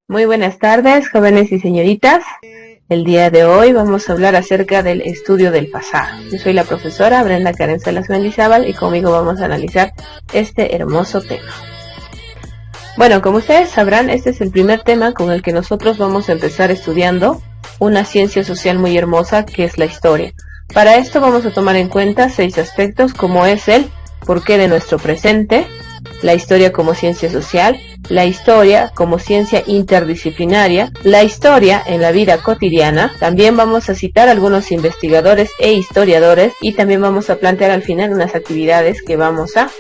Muy buenas tardes, jóvenes y señoritas. El día de hoy vamos a hablar acerca del estudio del pasado. Yo soy la profesora Brenda Karen Salas Mendizábal y conmigo vamos a analizar este hermoso tema. Bueno, como ustedes sabrán, este es el primer tema con el que nosotros vamos a empezar estudiando una ciencia social muy hermosa que es la historia. Para esto vamos a tomar en cuenta 6 aspectos, como es el porqué de nuestro presente, la historia como ciencia social, la historia como ciencia interdisciplinaria, la historia en la vida cotidiana. También vamos a citar algunos investigadores e historiadores y también vamos a plantear al final unas actividades que vamos a hacer.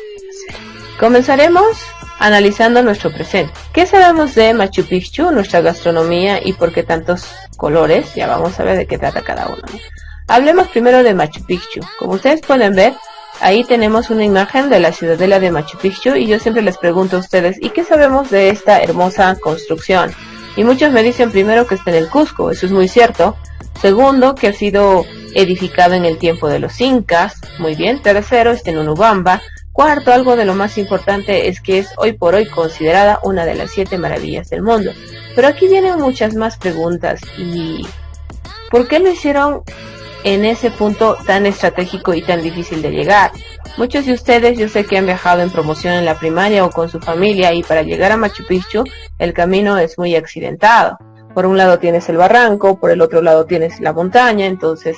Comenzaremos analizando nuestro presente. ¿Qué sabemos de Machu Picchu, nuestra gastronomía y por qué tantos colores? Ya vamos a ver de qué trata cada uno, ¿no? Hablemos primero de Machu Picchu. Como ustedes pueden ver, ahí tenemos una imagen de la ciudadela de Machu Picchu y yo siempre les pregunto a ustedes, ¿y qué sabemos de esta hermosa construcción? Y muchos me dicen primero que está en el Cusco, eso es muy cierto. Segundo, que ha sido edificado en el tiempo de los incas, muy bien. Tercero, está en Urubamba. Cuarto, algo de lo más importante es que es hoy por hoy considerada una de las 7 maravillas del mundo. Pero aquí vienen muchas más preguntas y ¿por qué lo hicieron en ese punto tan estratégico y tan difícil de llegar? Muchos de ustedes yo sé que han viajado en promoción en la primaria o con su familia y para llegar a Machu Picchu el camino es muy accidentado. Por un lado tienes el barranco, por el otro lado tienes la montaña, entonces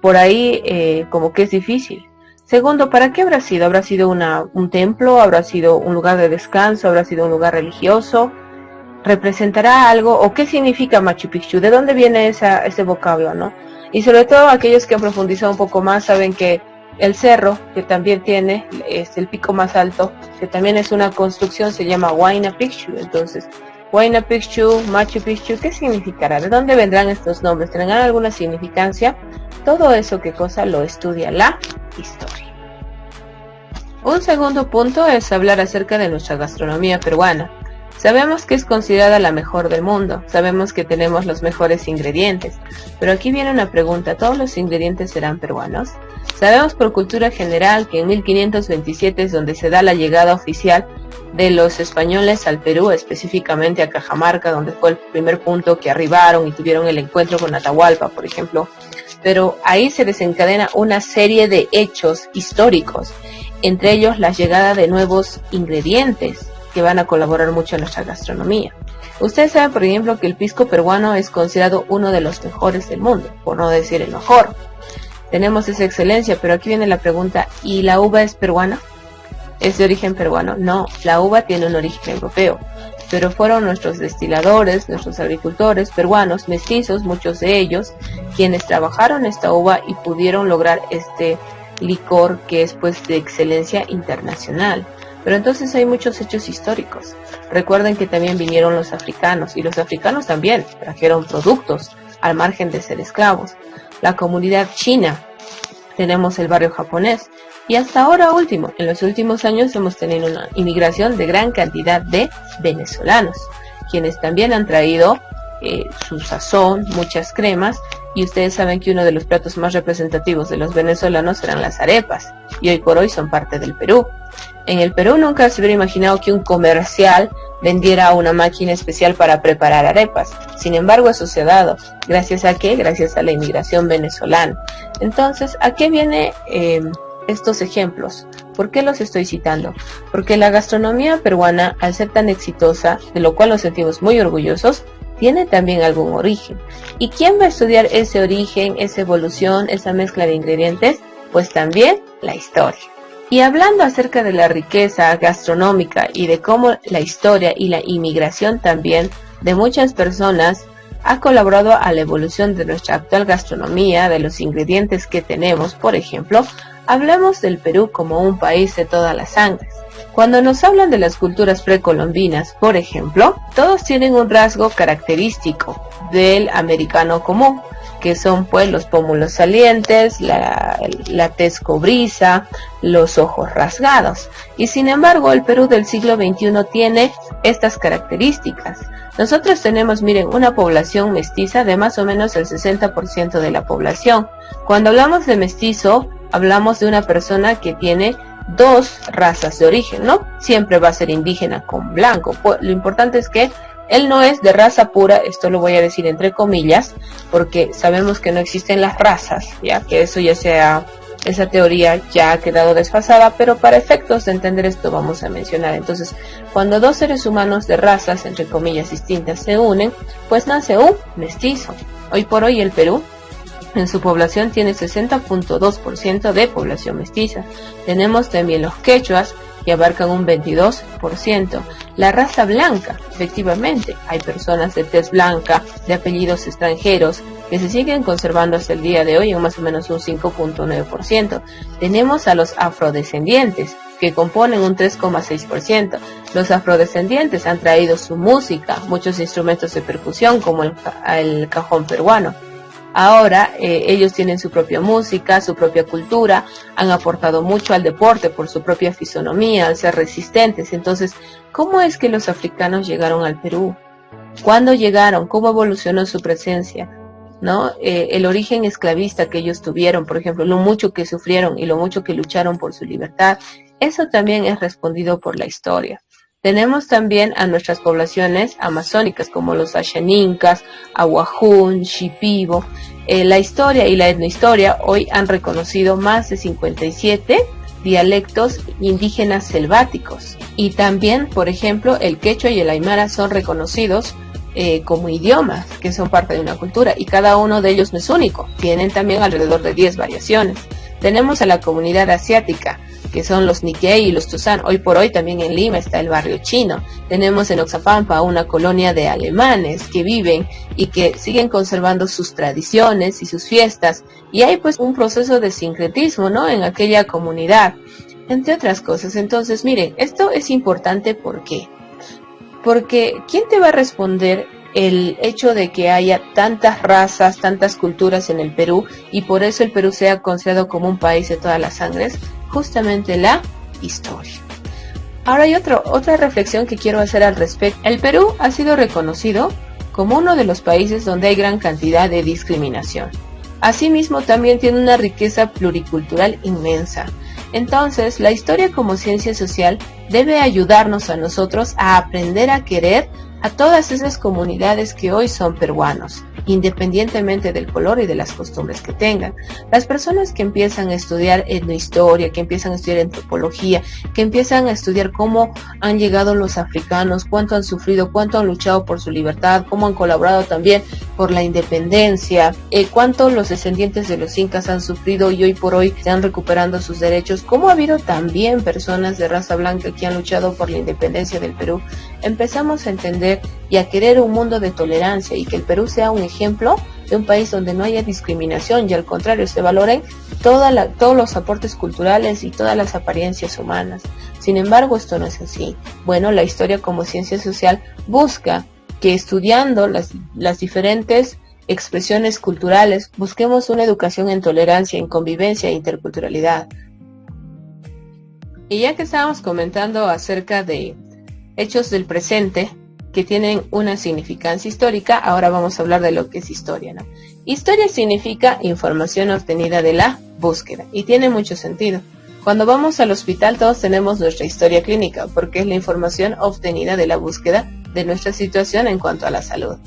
por ahí como que es difícil. Segundo, ¿para qué habrá sido? ¿Habrá sido un templo? ¿Habrá sido un lugar de descanso? ¿Habrá sido un lugar religioso? ¿Representará algo? ¿O qué significa Machu Picchu? ¿De dónde viene ese vocablo, no? Y sobre todo aquellos que han profundizado un poco más saben que el cerro, que también tiene, es el pico más alto, que también es una construcción, se llama Huayna Picchu. Entonces, Huayna Picchu, Machu Picchu, ¿qué significará? ¿De dónde vendrán estos nombres? ¿Tendrán alguna significancia? Todo eso, ¿qué cosa? Lo estudia la historia. Un segundo punto es hablar acerca de nuestra gastronomía peruana. Sabemos que es considerada la mejor del mundo, sabemos que tenemos los mejores ingredientes, pero aquí viene una pregunta, ¿todos los ingredientes serán peruanos? Sabemos por cultura general que en 1527 es donde se da la llegada oficial de los españoles al Perú, específicamente a Cajamarca, donde fue el primer punto que arribaron y tuvieron el encuentro con Atahualpa, por ejemplo, pero ahí se desencadena una serie de hechos históricos, entre ellos la llegada de nuevos ingredientes, que van a colaborar mucho en nuestra gastronomía. Ustedes saben, por ejemplo, que el pisco peruano es considerado uno de los mejores del mundo, por no decir el mejor. Tenemos esa excelencia, pero aquí viene la pregunta, ¿y la uva es peruana? ¿Es de origen peruano? No, la uva tiene un origen europeo, pero fueron nuestros destiladores, nuestros agricultores peruanos, mestizos, muchos de ellos, quienes trabajaron esta uva y pudieron lograr este licor que es pues de excelencia internacional. Pero entonces hay muchos hechos históricos. Recuerden que también vinieron los africanos, y los africanos también trajeron productos al margen de ser esclavos. La comunidad china, tenemos el barrio japonés, y hasta ahora último, en los últimos años hemos tenido una inmigración de gran cantidad de venezolanos, quienes también han traído su sazón, muchas cremas, y ustedes saben que uno de los platos más representativos de los venezolanos eran las arepas, y hoy por hoy son parte del Perú. En el Perú nunca se hubiera imaginado que un comercial vendiera una máquina especial para preparar arepas. Sin embargo, eso se ha dado. ¿Gracias a qué? Gracias a la inmigración venezolana. Entonces, ¿a qué viene estos ejemplos? ¿Por qué los estoy citando? Porque la gastronomía peruana, al ser tan exitosa, de lo cual nos sentimos muy orgullosos, tiene también algún origen. ¿Y quién va a estudiar ese origen, esa evolución, esa mezcla de ingredientes? Pues también la historia. Y hablando acerca de la riqueza gastronómica y de cómo la historia y la inmigración también de muchas personas ha colaborado a la evolución de nuestra actual gastronomía, de los ingredientes que tenemos, por ejemplo, hablemos del Perú como un país de todas las sangres. Cuando nos hablan de las culturas precolombinas, por ejemplo, todos tienen un rasgo característico del americano común, que son pues los pómulos salientes, la tez cobriza, los ojos rasgados. Y sin embargo, el Perú del siglo XXI tiene estas características. Nosotros tenemos, miren, una población mestiza de más o menos el 60% de la población. Cuando hablamos de mestizo, hablamos de una persona que tiene 2 razas de origen, ¿no? Siempre va a ser indígena con blanco. Lo importante es que Él no es de raza pura, esto lo voy a decir entre comillas, porque sabemos que no existen las razas, ya que eso ya sea, esa teoría ya ha quedado desfasada, pero para efectos de entender esto vamos a mencionar. Entonces, cuando dos seres humanos de razas, entre comillas, distintas se unen, pues nace un mestizo. Hoy por hoy el Perú en su población tiene 60.2% de población mestiza. Tenemos también los quechuas, que abarcan un 22%. La raza blanca, efectivamente, hay personas de tez blanca, de apellidos extranjeros, que se siguen conservando hasta el día de hoy en más o menos un 5.9%. Tenemos a los afrodescendientes, que componen un 3.6%. Los afrodescendientes han traído su música, muchos instrumentos de percusión, como el cajón peruano. Ahora ellos tienen su propia música, su propia cultura, han aportado mucho al deporte por su propia fisonomía, al ser resistentes. Entonces, ¿cómo es que los africanos llegaron al Perú? ¿Cuándo llegaron? ¿Cómo evolucionó su presencia? ¿No? El origen esclavista que ellos tuvieron, por ejemplo, lo mucho que sufrieron y lo mucho que lucharon por su libertad, eso también es respondido por la historia. Tenemos también a nuestras poblaciones amazónicas como los Ashanincas, Aguajún, Shipibo. La historia y la etnohistoria hoy han reconocido más de 57 dialectos indígenas selváticos. Y también, por ejemplo, el quechua y el aymara son reconocidos como idiomas que son parte de una cultura, y cada uno de ellos no es único. Tienen también alrededor de 10 variaciones. Tenemos a la comunidad asiática, que son los Nikkei y los Tuzán. Hoy por hoy también en Lima está el barrio chino. Tenemos en Oxapampa una colonia de alemanes que viven y que siguen conservando sus tradiciones y sus fiestas. Y hay pues un proceso de sincretismo, ¿no?, en aquella comunidad, entre otras cosas. Entonces, miren, esto es importante. ¿Por qué? Porque ¿quién te va a responder el hecho de que haya tantas razas, tantas culturas en el Perú, y por eso el Perú sea considerado como un país de todas las sangres? Justamente la historia. Ahora hay otra reflexión que quiero hacer al respecto. El Perú ha sido reconocido como uno de los países donde hay gran cantidad de discriminación. Asimismo, también tiene una riqueza pluricultural inmensa. Entonces, la historia como ciencia social debe ayudarnos a nosotros a aprender a querer a todas esas comunidades que hoy son peruanos, independientemente del color y de las costumbres que tengan. Las personas que empiezan a estudiar etnohistoria, que empiezan a estudiar antropología, que empiezan a estudiar cómo han llegado los africanos, cuánto han sufrido, cuánto han luchado por su libertad, cómo han colaborado también por la independencia, cuánto los descendientes de los incas han sufrido y hoy por hoy están recuperando sus derechos, cómo ha habido también personas de raza blanca que han luchado por la independencia del Perú. Empezamos a entender y a querer un mundo de tolerancia, y que el Perú sea un ejemplo de un país donde no haya discriminación y al contrario se valoren todos los aportes culturales y todas las apariencias humanas. Sin embargo, esto no es así. Bueno, la historia como ciencia social busca que estudiando las diferentes expresiones culturales busquemos una educación en tolerancia, en convivencia e interculturalidad. Y ya que estábamos comentando acerca de hechos del presente que tienen una significancia histórica, ahora vamos a hablar de lo que es historia, ¿no? Historia significa información obtenida de la búsqueda, y tiene mucho sentido. Cuando vamos al hospital todos tenemos nuestra historia clínica, porque es la información obtenida de la búsqueda de nuestra situación en cuanto a la salud.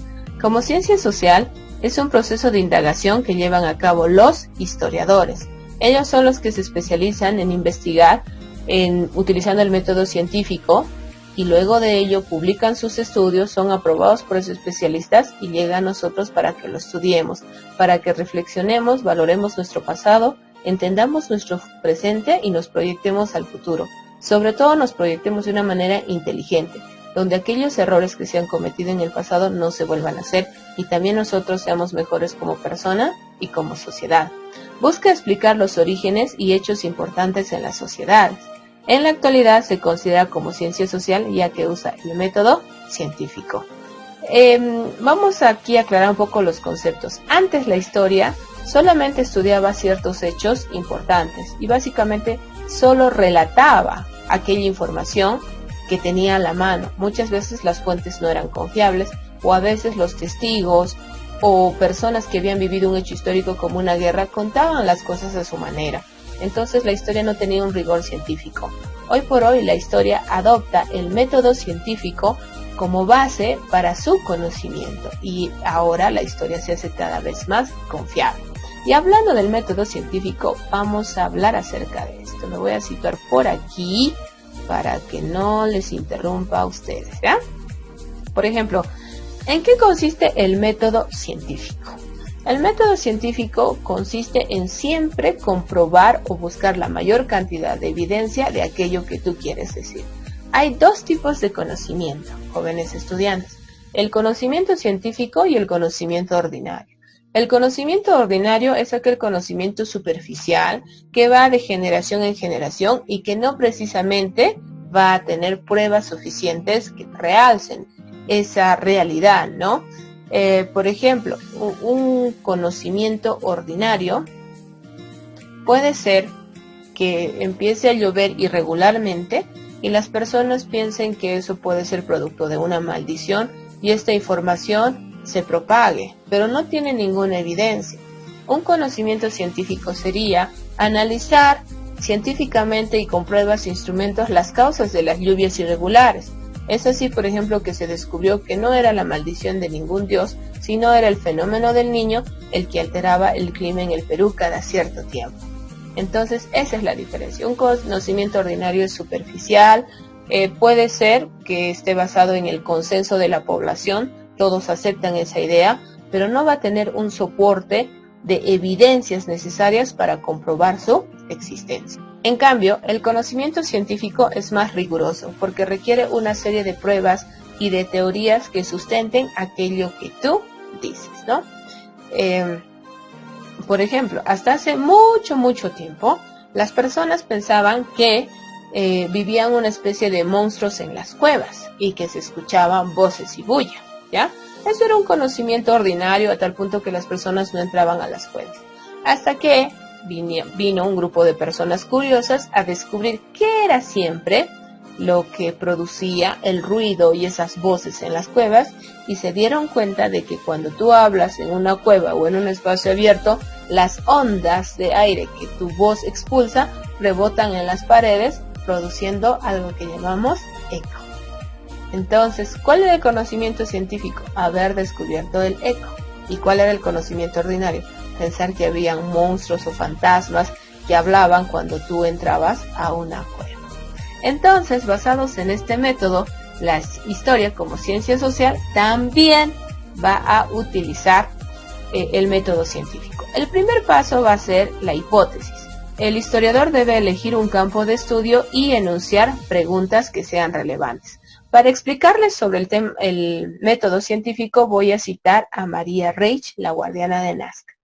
Como ciencia social, es un proceso de indagación que llevan a cabo los historiadores. Ellos son los que se especializan en investigar utilizando el método científico, y luego de ello publican sus estudios, son aprobados por esos especialistas y llega a nosotros para que lo estudiemos, para que reflexionemos, valoremos nuestro pasado, entendamos nuestro presente y nos proyectemos al futuro. Sobre todo nos proyectemos de una manera inteligente, donde aquellos errores que se han cometido en el pasado no se vuelvan a hacer, y también nosotros seamos mejores como persona y como sociedad. Busca explicar los orígenes y hechos importantes en las sociedades. En la actualidad se considera como ciencia social ya que usa el método científico. Vamos aquí a aclarar un poco los conceptos. Antes la historia solamente estudiaba ciertos hechos importantes y básicamente solo relataba aquella información que tenía a la mano. Muchas veces las fuentes no eran confiables, o a veces los testigos o personas que habían vivido un hecho histórico como una guerra contaban las cosas a su manera. Entonces la historia no tenía un rigor científico. Hoy por hoy la historia adopta el método científico como base para su conocimiento, y ahora la historia se hace cada vez más confiable. Y hablando del método científico, vamos a hablar acerca de esto. Me voy a situar por aquí para que no les interrumpa a ustedes, ¿ya? Por ejemplo, ¿en qué consiste el método científico? El método científico consiste en siempre comprobar o buscar la mayor cantidad de evidencia de aquello que tú quieres decir. Hay dos tipos de conocimiento, jóvenes estudiantes: el conocimiento científico y el conocimiento ordinario. El conocimiento ordinario es aquel conocimiento superficial que va de generación en generación y que no precisamente va a tener pruebas suficientes que realcen esa realidad, ¿no? Por ejemplo, un conocimiento ordinario puede ser que empiece a llover irregularmente y las personas piensen que eso puede ser producto de una maldición y esta información se propague, pero no tiene ninguna evidencia. Un conocimiento científico sería analizar científicamente y con pruebas e instrumentos las causas de las lluvias irregulares. Es así, por ejemplo, que se descubrió que no era la maldición de ningún dios, sino era el fenómeno del Niño el que alteraba el clima en el Perú cada cierto tiempo. Entonces, esa es la diferencia. Un conocimiento ordinario es superficial, puede ser que esté basado en el consenso de la población, todos aceptan esa idea, pero no va a tener un soporte de evidencias necesarias para comprobar su existencia. En cambio, el conocimiento científico es más riguroso porque requiere una serie de pruebas y de teorías que sustenten aquello que tú dices, ¿no? Por ejemplo, hasta hace mucho tiempo, las personas pensaban que vivían una especie de monstruos en las cuevas y que se escuchaban voces y bulla, ¿ya? Eso era un conocimiento ordinario a tal punto que las personas no entraban a las cuevas. Hasta que vino un grupo de personas curiosas a descubrir qué era siempre lo que producía el ruido y esas voces en las cuevas, y se dieron cuenta de que cuando tú hablas en una cueva o en un espacio abierto, las ondas de aire que tu voz expulsa rebotan en las paredes, produciendo algo que llamamos eco. Entonces, ¿cuál era el conocimiento científico? Haber descubierto el eco. ¿Y cuál era el conocimiento ordinario? Pensar que habían monstruos o fantasmas que hablaban cuando tú entrabas a una cueva. Entonces, basados en este método, la historia como ciencia social también va a utilizar el método científico. El primer paso va a ser la hipótesis. El historiador debe elegir un campo de estudio y enunciar preguntas que sean relevantes. Para explicarles sobre el método científico, voy a citar a María Reich, la guardiana de Nazca.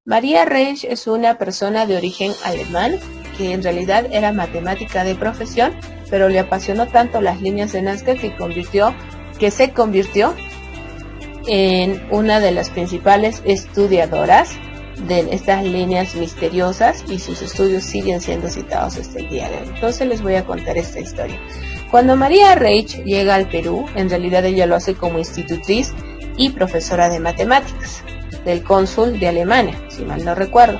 María Reich es una persona de origen alemán que en realidad era matemática de profesión, pero le apasionó tanto las líneas de Nazca que se convirtió en una de las principales estudiadoras de estas líneas misteriosas, y sus estudios siguen siendo citados hasta el día de hoy. Entonces les voy a contar esta historia. Cuando María Reich llega al Perú, en realidad ella lo hace como institutriz y profesora de matemáticas del cónsul de Alemania, si mal no recuerdo.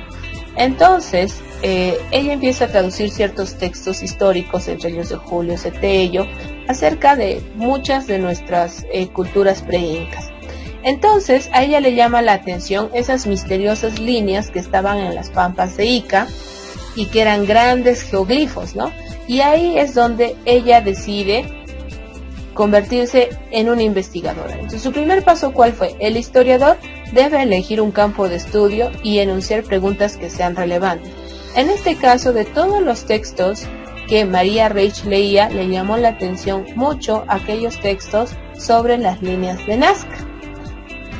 Entonces, ella empieza a traducir ciertos textos históricos, entre ellos de Julio Cetello, acerca de muchas de nuestras culturas pre-incas. Entonces, a ella le llama la atención esas misteriosas líneas que estaban en las pampas de Ica y que eran grandes geoglifos, ¿no? Y ahí es donde ella decide convertirse en una investigadora. Entonces, su primer paso, ¿cuál fue? El historiador debe elegir un campo de estudio y enunciar preguntas que sean relevantes. En este caso, de todos los textos que María Reich leía, le llamó la atención mucho aquellos textos sobre las líneas de Nazca.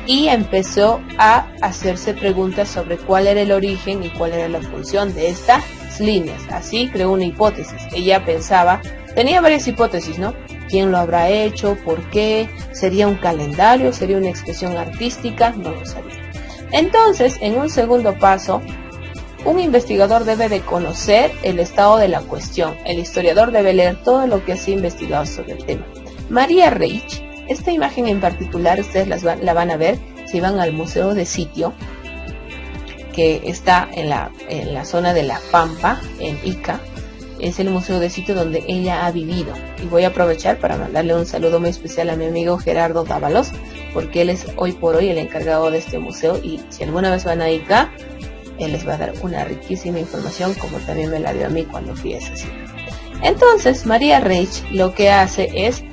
Y empezó a hacerse preguntas sobre cuál era el origen y cuál era la función de estas líneas. Así creó una hipótesis. Ella pensaba, tenía varias hipótesis, ¿no? ¿Quién lo habrá hecho? ¿Por qué? ¿Sería un calendario? ¿Sería una expresión artística? No lo sabía. Entonces, en un segundo paso, un investigador debe de conocer el estado de la cuestión. El historiador debe leer todo lo que se ha investigado sobre el tema. María Reich, esta imagen en particular, ustedes la van a ver si van al Museo de Sitio, que está en la zona de La Pampa, en Ica. es el museo de sitio donde ella ha vivido. Y voy a aprovechar para mandarle un saludo muy especial a mi amigo Gerardo Dávalos, porque él es hoy por hoy el encargado de este museo, y si alguna vez van a ir acá, él les va a dar una riquísima información, como también me la dio a mí cuando fui a ese sitio. Entonces María Reich lo que hace es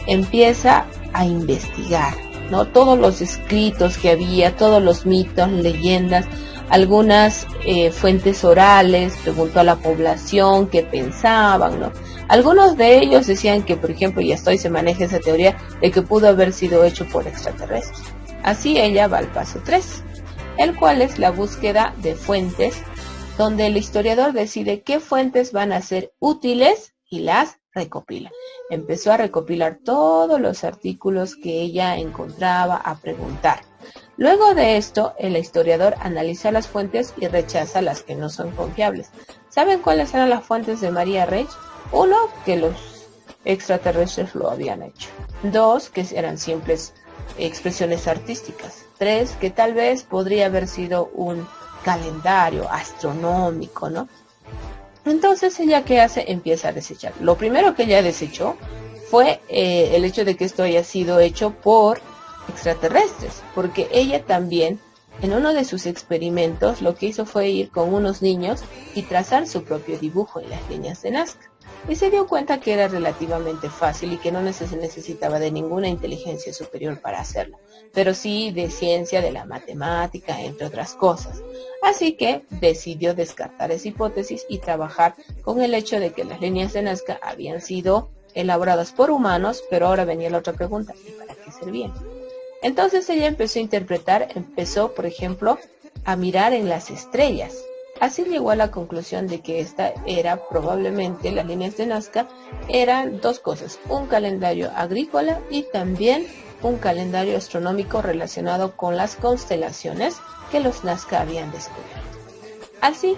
empieza a investigar, ¿no? Todos los escritos que había, todos los mitos, leyendas, algunas fuentes orales, preguntó a la población qué pensaban, ¿no? Algunos de ellos decían que, por ejemplo, y hasta hoy se maneja esa teoría de que pudo haber sido hecho por extraterrestres. Así ella va al paso 3, el cual es la búsqueda de fuentes, donde el historiador decide qué fuentes van a ser útiles y las recopila. Empezó a recopilar todos los artículos que ella encontraba, a preguntar. Luego de esto, el historiador analiza las fuentes y rechaza las que no son confiables. ¿Saben cuáles eran las fuentes de María Reich? 1, que los extraterrestres lo habían hecho. 2, que eran simples expresiones artísticas. 3, que tal vez podría haber sido un calendario astronómico, ¿no? Entonces ella, ¿qué hace? Empieza a desechar. Lo primero que ella desechó fue el hecho de que esto haya sido hecho por extraterrestres, porque ella también, en uno de sus experimentos, lo que hizo fue ir con unos niños y trazar su propio dibujo en las líneas de Nazca. Y se dio cuenta que era relativamente fácil y que no necesitaba de ninguna inteligencia superior para hacerlo, pero sí de ciencia, de la matemática, entre otras cosas. Así que decidió descartar esa hipótesis y trabajar con el hecho de que las líneas de Nazca habían sido elaboradas por humanos, pero ahora venía la otra pregunta: ¿y para qué servían? Entonces ella empezó a interpretar, por ejemplo, a mirar en las estrellas. Así llegó a la conclusión de que esta era probablemente, las líneas de Nazca eran dos cosas: un calendario agrícola y también un calendario astronómico relacionado con las constelaciones que los Nazca habían descubierto. Así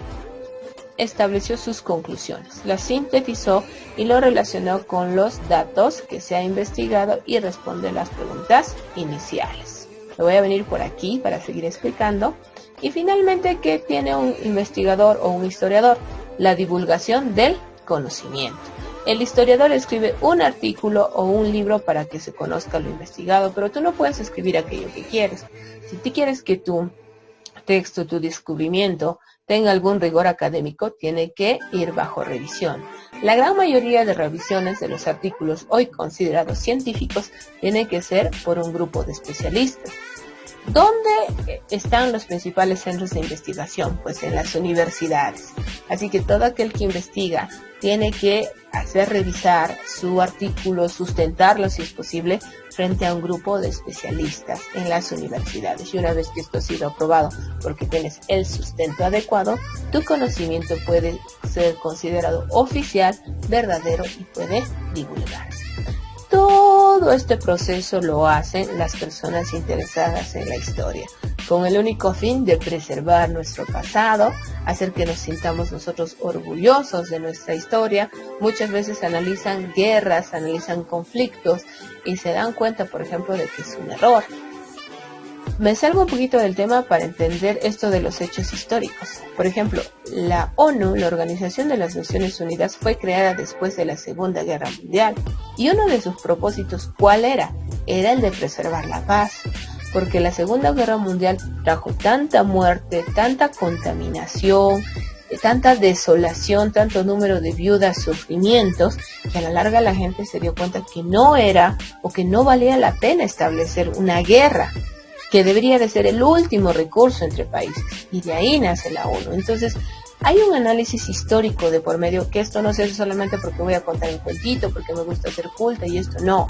estableció sus conclusiones, las sintetizó y lo relacionó con los datos que se ha investigado y responde las preguntas iniciales. Me voy a venir por aquí para seguir explicando. Y finalmente, ¿qué tiene un investigador o un historiador? La divulgación del conocimiento. El historiador escribe un artículo o un libro para que se conozca lo investigado, pero tú no puedes escribir aquello que quieres. Si tú quieres que tu texto, tu descubrimiento, tenga algún rigor académico, tiene que ir bajo revisión. La gran mayoría de revisiones de los artículos hoy considerados científicos tiene que ser por un grupo de especialistas. ¿Dónde están los principales centros de investigación? Pues en las universidades. Así que todo aquel que investiga tiene que hacer revisar su artículo, sustentarlo si es posible, frente a un grupo de especialistas en las universidades. Y una vez que esto ha sido aprobado porque tienes el sustento adecuado, tu conocimiento puede ser considerado oficial, verdadero y puede divulgarse. Todo este proceso lo hacen las personas interesadas en la historia, con el único fin de preservar nuestro pasado, hacer que nos sintamos nosotros orgullosos de nuestra historia. Muchas veces analizan guerras, analizan conflictos y se dan cuenta, por ejemplo, de que es un error. Me salgo un poquito del tema para entender esto de los hechos históricos. Por ejemplo, la ONU, la Organización de las Naciones Unidas, fue creada después de la Segunda Guerra Mundial. Y uno de sus propósitos, ¿cuál era? Era el de preservar la paz. Porque la Segunda Guerra Mundial trajo tanta muerte, tanta contaminación, tanta desolación, tanto número de viudas, sufrimientos, que a la larga la gente se dio cuenta que no era o que no valía la pena establecer una guerra, que debería de ser el último recurso entre países, y de ahí nace la ONU. Entonces, hay un análisis histórico de por medio, que esto no se hace solamente porque voy a contar un cuentito, porque me gusta ser culta y esto no.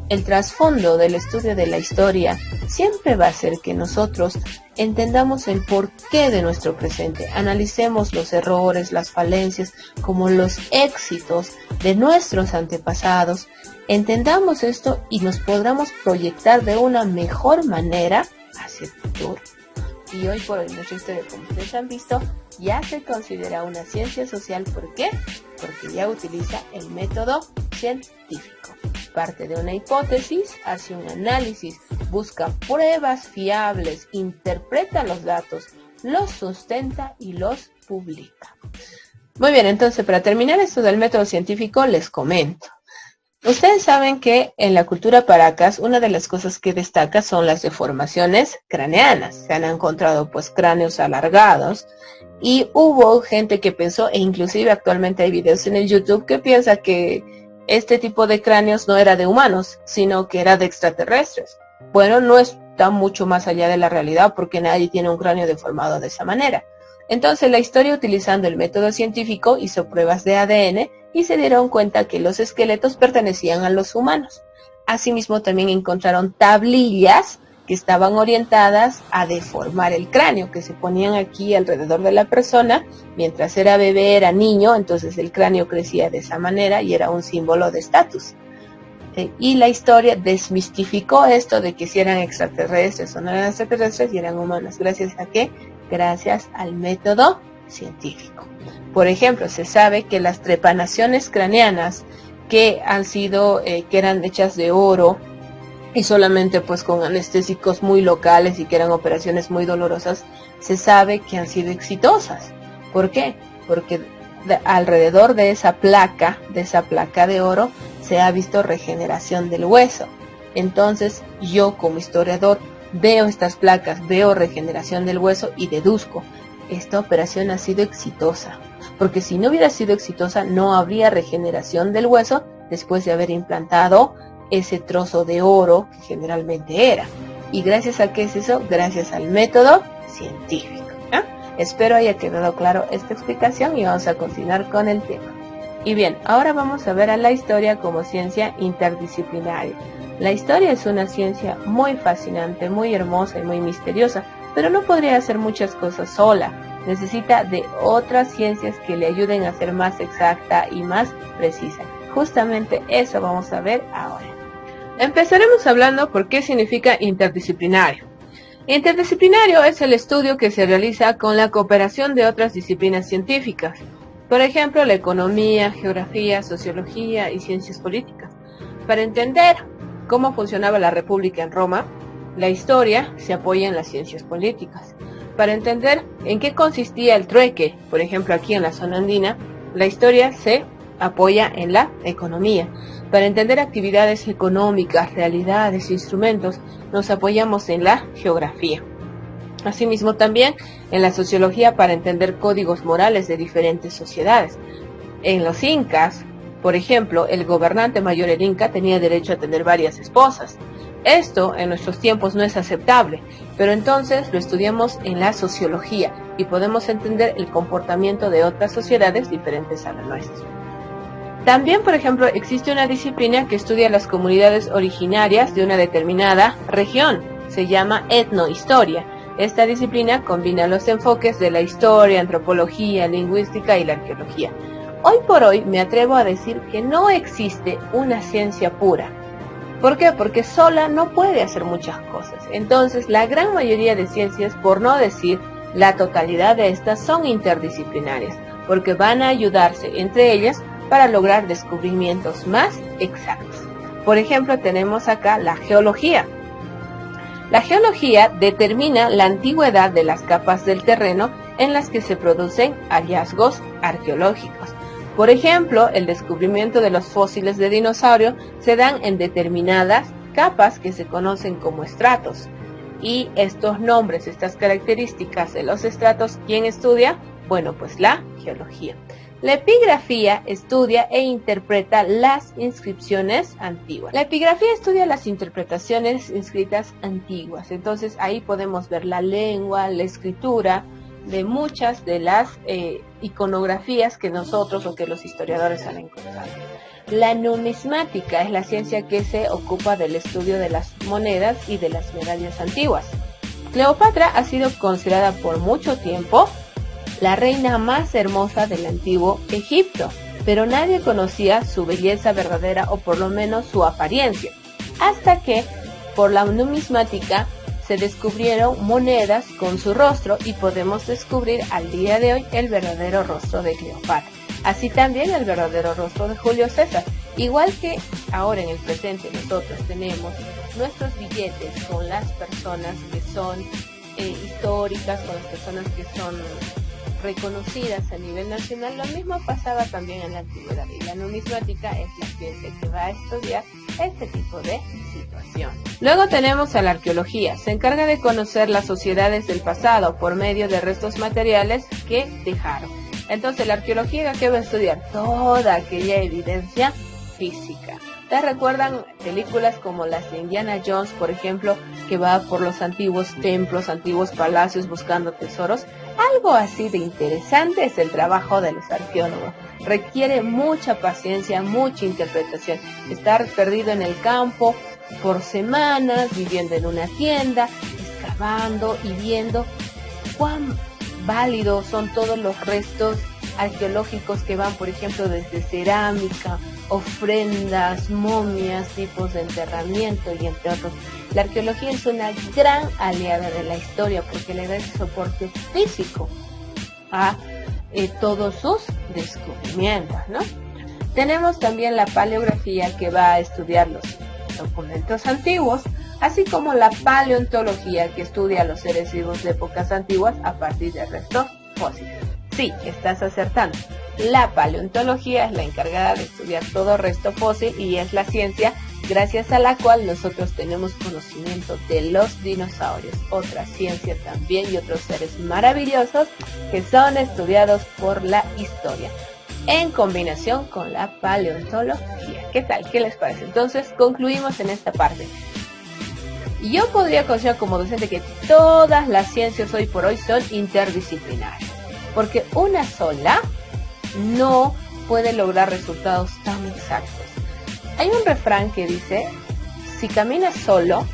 El trasfondo del estudio de la historia siempre va a ser que nosotros entendamos el porqué de nuestro presente, analicemos los errores, las falencias, como los éxitos de nuestros antepasados. Entendamos esto y nos podamos proyectar de una mejor manera hacia el futuro. Y hoy por hoy nuestra historia, como ustedes han visto, ya se considera una ciencia social. ¿Por qué? Porque ya utiliza el método científico. Parte de una hipótesis, hace un análisis, busca pruebas fiables, interpreta los datos, los sustenta y los publica. Muy bien, entonces para terminar esto del método científico les comento. Ustedes saben que en la cultura Paracas una de las cosas que destaca son las deformaciones craneanas. Se han encontrado pues cráneos alargados y hubo gente que pensó, e inclusive actualmente hay videos en el YouTube que piensa que este tipo de cráneos no era de humanos, sino que era de extraterrestres. Bueno, no está mucho más allá de la realidad porque nadie tiene un cráneo deformado de esa manera. Entonces la historia, utilizando el método científico, hizo pruebas de ADN y se dieron cuenta que los esqueletos pertenecían a los humanos. Asimismo también encontraron tablillas que estaban orientadas a deformar el cráneo, que se ponían aquí alrededor de la persona, mientras era bebé, era niño, entonces el cráneo crecía de esa manera y era un símbolo de estatus. Y la historia desmistificó esto de que si eran extraterrestres o no eran extraterrestres y eran humanos. ¿Gracias a qué? Gracias al método científico. Por ejemplo, se sabe que las trepanaciones craneanas que han sido, que eran hechas de oro y solamente pues con anestésicos muy locales y que eran operaciones muy dolorosas, se sabe que han sido exitosas. ¿Por qué? Porque alrededor de esa placa de oro, se ha visto regeneración del hueso. Entonces, yo como historiador veo estas placas, veo regeneración del hueso y deduzco, esta operación ha sido exitosa. Porque si no hubiera sido exitosa, no habría regeneración del hueso después de haber implantado ese trozo de oro que generalmente era. ¿Y gracias a qué es eso? Gracias al método científico. Espero haya quedado claro esta explicación y vamos a continuar con el tema. Y bien, ahora vamos a ver a la historia como ciencia interdisciplinaria. La historia es una ciencia muy fascinante, muy hermosa y muy misteriosa, pero no podría hacer muchas cosas sola. Necesita de otras ciencias que le ayuden a ser más exacta y más precisa. Justamente eso vamos a ver ahora. Empezaremos hablando por qué significa interdisciplinario. Interdisciplinario es el estudio que se realiza con la cooperación de otras disciplinas científicas. Por ejemplo, la economía, geografía, sociología y ciencias políticas. Para entender cómo funcionaba la República en Roma, la historia se apoya en las ciencias políticas. Para entender en qué consistía el trueque, por ejemplo aquí en la zona andina, la historia se apoya en la economía. Para entender actividades económicas, realidades, instrumentos, nos apoyamos en la geografía. Asimismo también en la sociología para entender códigos morales de diferentes sociedades. En los incas, por ejemplo, el gobernante mayor, el inca, tenía derecho a tener varias esposas. Esto en nuestros tiempos no es aceptable, pero entonces lo estudiamos en la sociología y podemos entender el comportamiento de otras sociedades diferentes a la nuestra. También, por ejemplo, existe una disciplina que estudia las comunidades originarias de una determinada región. Se llama etnohistoria. Esta disciplina combina los enfoques de la historia, antropología, lingüística y la arqueología. Hoy por hoy me atrevo a decir que no existe una ciencia pura. ¿Por qué? Porque sola no puede hacer muchas cosas. Entonces, la gran mayoría de ciencias, por no decir la totalidad de estas, son interdisciplinarias, porque van a ayudarse entre ellas para lograr descubrimientos más exactos. Por ejemplo, tenemos acá la geología. La geología determina la antigüedad de las capas del terreno en las que se producen hallazgos arqueológicos. Por ejemplo, el descubrimiento de los fósiles de dinosaurio se dan en determinadas capas que se conocen como estratos. Y estos nombres, estas características de los estratos, ¿quién estudia? Bueno, pues la geología. La epigrafía estudia e interpreta las inscripciones antiguas. La epigrafía estudia las interpretaciones inscritas antiguas. Entonces ahí podemos ver la lengua, la escritura de muchas de las iconografías que nosotros o que los historiadores han encontrado. La numismática es la ciencia que se ocupa del estudio de las monedas y de las medallas antiguas. Cleopatra ha sido considerada por mucho tiempo la reina más hermosa del antiguo Egipto, pero nadie conocía su belleza verdadera o por lo menos su apariencia, hasta que por la numismática se descubrieron monedas con su rostro y podemos descubrir al día de hoy el verdadero rostro de Cleopatra. Así también el verdadero rostro de Julio César. Igual que ahora en el presente nosotros tenemos nuestros billetes con las personas que son históricas, con las personas que son reconocidas a nivel nacional. Lo mismo pasaba también en la antigüedad, y la numismática es la ciencia que va a estudiar este tipo de situación. Luego tenemos a la arqueología. Se encarga de conocer las sociedades del pasado por medio de restos materiales que dejaron. Entonces, la arqueología, ¿qué va a estudiar? Toda aquella evidencia física. ¿Te recuerdan películas como las de Indiana Jones, por ejemplo, que va por los antiguos templos, antiguos palacios buscando tesoros? Algo así de interesante es el trabajo de los arqueólogos. Requiere mucha paciencia, mucha interpretación. Estar perdido en el campo por semanas, viviendo en una tienda, excavando y viendo cuán válidos son todos los restos arqueológicos que van, por ejemplo, desde cerámica, ofrendas, momias, tipos de enterramiento y entre otros. La arqueología es una gran aliada de la historia porque le da ese soporte físico a todos sus descubrimientos, ¿no? Tenemos también la paleografía, que va a estudiar los documentos antiguos, así como la paleontología, que estudia los seres vivos de épocas antiguas a partir de restos fósiles. Sí, estás acertando. La paleontología es la encargada de estudiar todo resto fósil y es la ciencia gracias a la cual nosotros tenemos conocimiento de los dinosaurios. Otra ciencia también y otros seres maravillosos que son estudiados por la historia en combinación con la paleontología. ¿Qué tal? ¿Qué les parece? Entonces concluimos en esta parte. Yo podría considerar como docente que todas las ciencias hoy por hoy son interdisciplinarias, porque una sola no puede lograr resultados tan exactos. Hay un refrán que dice: si caminas solo,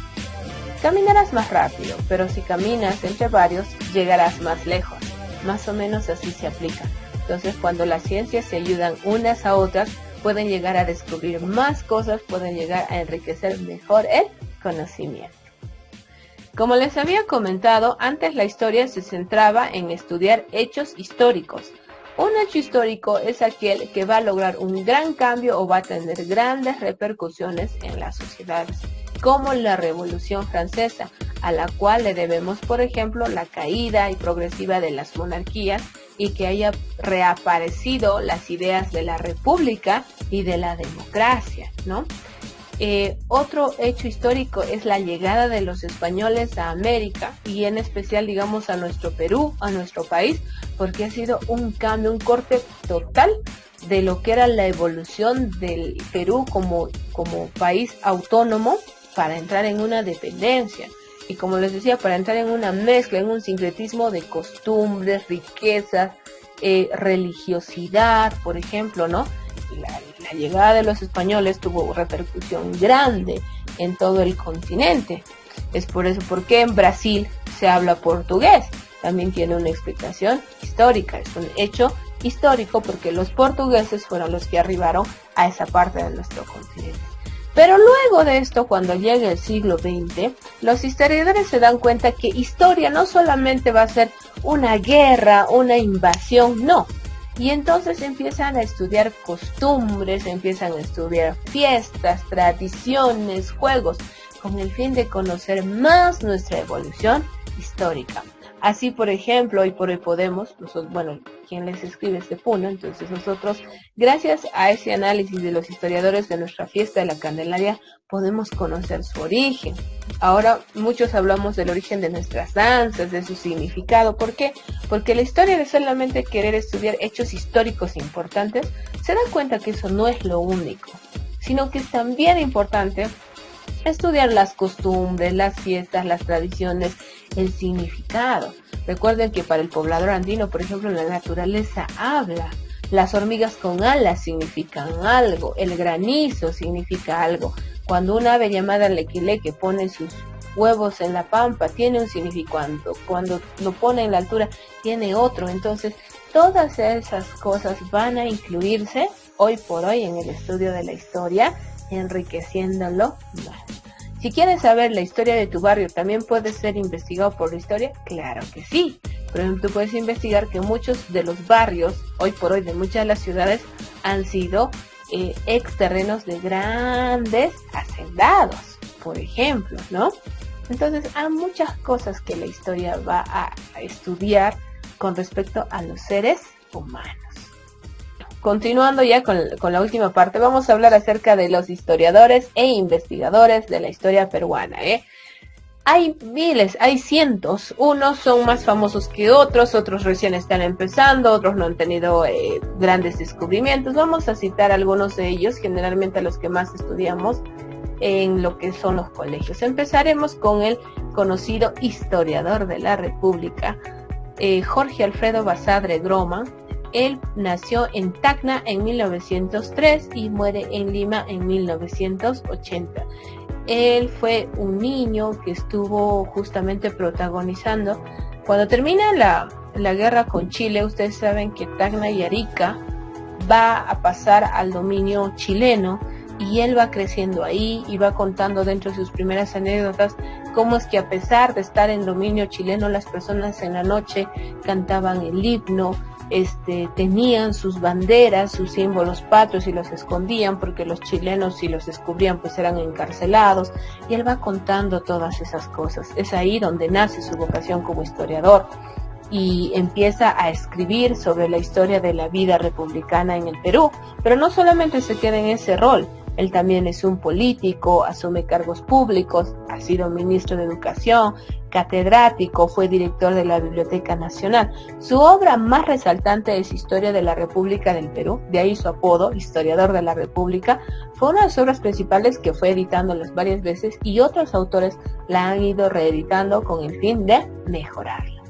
caminarás más rápido, pero si caminas entre varios, llegarás más lejos. Más o menos así se aplica. Entonces, cuando las ciencias se ayudan unas a otras, pueden llegar a descubrir más cosas, pueden llegar a enriquecer mejor el conocimiento. Como les había comentado, antes la historia se centraba en estudiar hechos históricos. Un hecho histórico es aquel que va a lograr un gran cambio o va a tener grandes repercusiones en las sociedades, como la Revolución Francesa, a la cual le debemos, por ejemplo, la caída y progresiva de las monarquías y que haya reaparecido las ideas de la república y de la democracia, ¿no? Otro hecho histórico es la llegada de los españoles a América y en especial, digamos, a nuestro Perú, a nuestro país, porque ha sido un cambio, un corte total de lo que era la evolución del Perú como país autónomo para entrar en una dependencia. Y como les decía, para entrar en una mezcla, en un sincretismo de costumbres, riquezas, religiosidad, por ejemplo, ¿no? La llegada de los españoles tuvo repercusión grande en todo el continente. Es por eso porque en Brasil se habla portugués. También tiene una explicación histórica, es un hecho histórico porque los portugueses fueron los que arribaron a esa parte de nuestro continente. Pero luego de esto, cuando llegue el siglo XX, los historiadores se dan cuenta que historia no solamente va a ser una guerra, una invasión, no. Y entonces empiezan a estudiar costumbres, empiezan a estudiar fiestas, tradiciones, juegos, con el fin de conocer más nuestra evolución histórica. Así, por ejemplo, hoy por hoy podemos, nosotros, bueno, quien les escribe este Puno, entonces nosotros, gracias a ese análisis de los historiadores de nuestra fiesta de la Candelaria, podemos conocer su origen. Ahora muchos hablamos del origen de nuestras danzas, de su significado. ¿Por qué? Porque la historia de solamente querer estudiar hechos históricos importantes, se da cuenta que eso no es lo único, sino que es también importante estudiar las costumbres, las fiestas, las tradiciones, el significado. Recuerden que para el poblador andino, por ejemplo, la naturaleza habla. Las hormigas con alas significan algo, el granizo significa algo. Cuando un ave llamada lequileque pone sus huevos en la pampa, tiene un significado. Cuando lo pone en la altura, tiene otro. Entonces, todas esas cosas van a incluirse hoy por hoy en el estudio de la historia, enriqueciéndolo más. Si quieres saber la historia de tu barrio, ¿también puedes ser investigado por la historia? Claro que sí. Por ejemplo, tú puedes investigar que muchos de los barrios, hoy por hoy, de muchas de las ciudades, han sido ex terrenos de grandes hacendados, por ejemplo, ¿no? Entonces, hay muchas cosas que la historia va a estudiar con respecto a los seres humanos. Continuando ya con la última parte, vamos a hablar acerca de los historiadores e investigadores de la historia peruana. Hay miles, hay cientos, unos son más famosos que otros recién están empezando, otros no han tenido grandes descubrimientos. Vamos a citar algunos de ellos, generalmente a los que más estudiamos en lo que son los colegios. Empezaremos con el conocido historiador de la República, Jorge Alfredo Basadre Groman. Él nació en Tacna en 1903 y muere en Lima en 1980. Él fue un niño que estuvo justamente protagonizando. Cuando termina la guerra con Chile, ustedes saben que Tacna y Arica va a pasar al dominio chileno y él va creciendo ahí y va contando dentro de sus primeras anécdotas cómo es que a pesar de estar en dominio chileno, las personas en la noche cantaban el himno, tenían sus banderas, sus símbolos patrios y los escondían porque los chilenos, si los descubrían, pues eran encarcelados, y él va contando todas esas cosas. Es ahí donde nace su vocación como historiador y empieza a escribir sobre la historia de la vida republicana en el Perú, pero no solamente se queda en ese rol. Él también es un político, asume cargos públicos, ha sido ministro de Educación, catedrático, fue director de la Biblioteca Nacional. Su obra más resaltante es Historia de la República del Perú, de ahí su apodo, historiador de la República. Fue una de sus obras principales que fue editándolas varias veces y otros autores la han ido reeditando con el fin de mejorarla.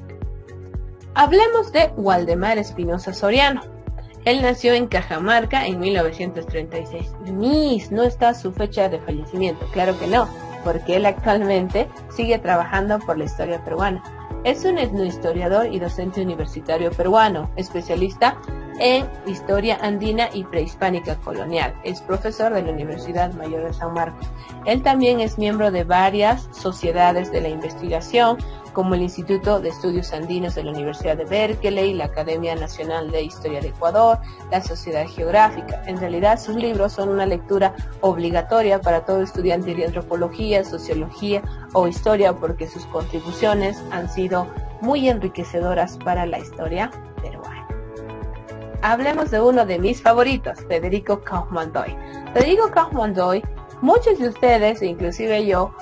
Hablemos de Waldemar Espinosa Soriano. Él nació en Cajamarca en 1936. No está su fecha de fallecimiento, claro que no, porque él actualmente sigue trabajando por la historia peruana. Es un etnohistoriador y docente universitario peruano, especialista en historia andina y prehispánica colonial. Es profesor de la Universidad Mayor de San Marcos. Él también es miembro de varias sociedades de la investigación, como el Instituto de Estudios Andinos de la Universidad de Berkeley, la Academia Nacional de Historia de Ecuador, la Sociedad Geográfica. En realidad, sus libros son una lectura obligatoria para todo estudiante de antropología, sociología o historia, porque sus contribuciones han sido muy enriquecedoras para la historia peruana. Hablemos de uno de mis favoritos, Federico Kaufmann-Doy. Federico Kaufmann-Doy, muchos de ustedes, inclusive yo,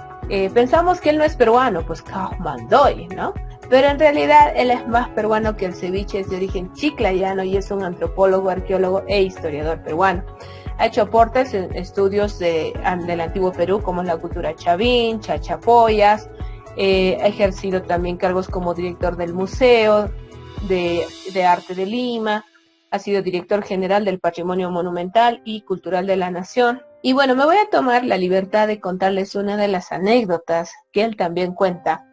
pensamos que él no es peruano, pues Kaufmann-Doy, ¿no? Pero en realidad él es más peruano que el ceviche, es de origen chiclayano y es un antropólogo, arqueólogo e historiador peruano. Ha hecho aportes en estudios del antiguo Perú, como la cultura chavín, chachapoyas. Ha ejercido también cargos como director del Museo de Arte de Lima. Ha sido director general del Patrimonio Monumental y Cultural de la Nación. Y bueno, me voy a tomar la libertad de contarles una de las anécdotas que él también cuenta,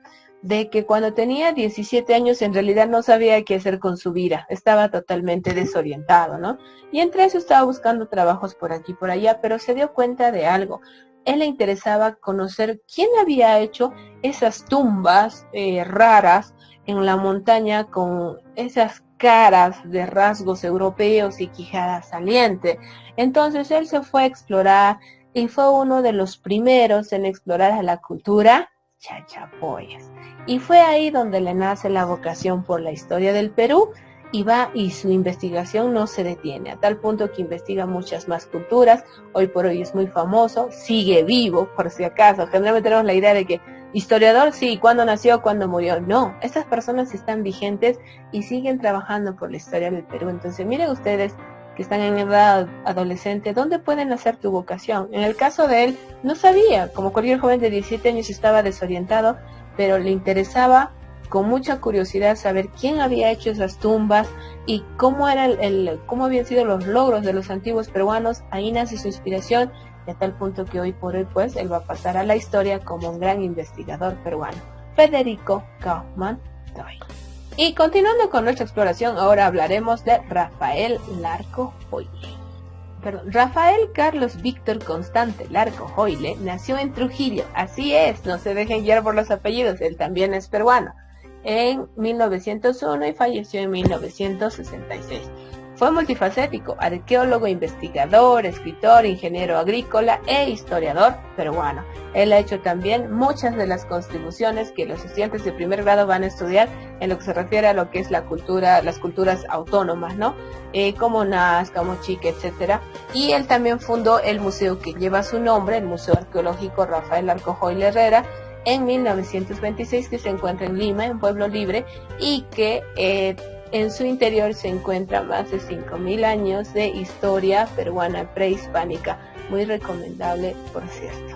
de que cuando tenía 17 años en realidad no sabía qué hacer con su vida, estaba totalmente desorientado, ¿no? Y entre eso estaba buscando trabajos por aquí y por allá, pero se dio cuenta de algo. Él le interesaba conocer quién había hecho esas tumbas raras en la montaña con esas caras de rasgos europeos y quijada saliente. Entonces él se fue a explorar y fue uno de los primeros en explorar a la cultura chachapoyas. Y fue ahí donde le nace la vocación por la historia del Perú y su investigación no se detiene, a tal punto que investiga muchas más culturas. Hoy por hoy es muy famoso, sigue vivo, por si acaso. Generalmente tenemos la idea de que historiador, sí, ¿cuándo nació, cuándo murió? No, estas personas están vigentes y siguen trabajando por la historia del Perú. Entonces miren ustedes que están en edad adolescente, ¿dónde pueden hacer tu vocación? En el caso de él, no sabía, como cualquier joven de 17 años estaba desorientado, pero le interesaba con mucha curiosidad saber quién había hecho esas tumbas y cómo cómo habían sido los logros de los antiguos peruanos. Ahí nace su inspiración, y a tal punto que hoy por hoy pues él va a pasar a la historia como un gran investigador peruano, Federico Kaufmann-Doy. Y continuando con nuestra exploración, ahora hablaremos de Rafael Larco Hoyle. Rafael Carlos Víctor Constante Larco Hoyle nació en Trujillo, así es, no se dejen guiar por los apellidos, él también es peruano, en 1901 y falleció en 1966. Fue multifacético, arqueólogo, investigador, escritor, ingeniero agrícola e historiador peruano. Él ha hecho también muchas de las contribuciones que los estudiantes de primer grado van a estudiar en lo que se refiere a lo que es la cultura, las culturas autónomas, ¿no? Como Nazca, Mochique, etcétera. Y él también fundó el museo que lleva su nombre, el Museo Arqueológico Rafael Arcojoy Herrera, en 1926, que se encuentra en Lima, en Pueblo Libre, y que en su interior se encuentra más de 5.000 años de historia peruana prehispánica. Muy recomendable, por cierto.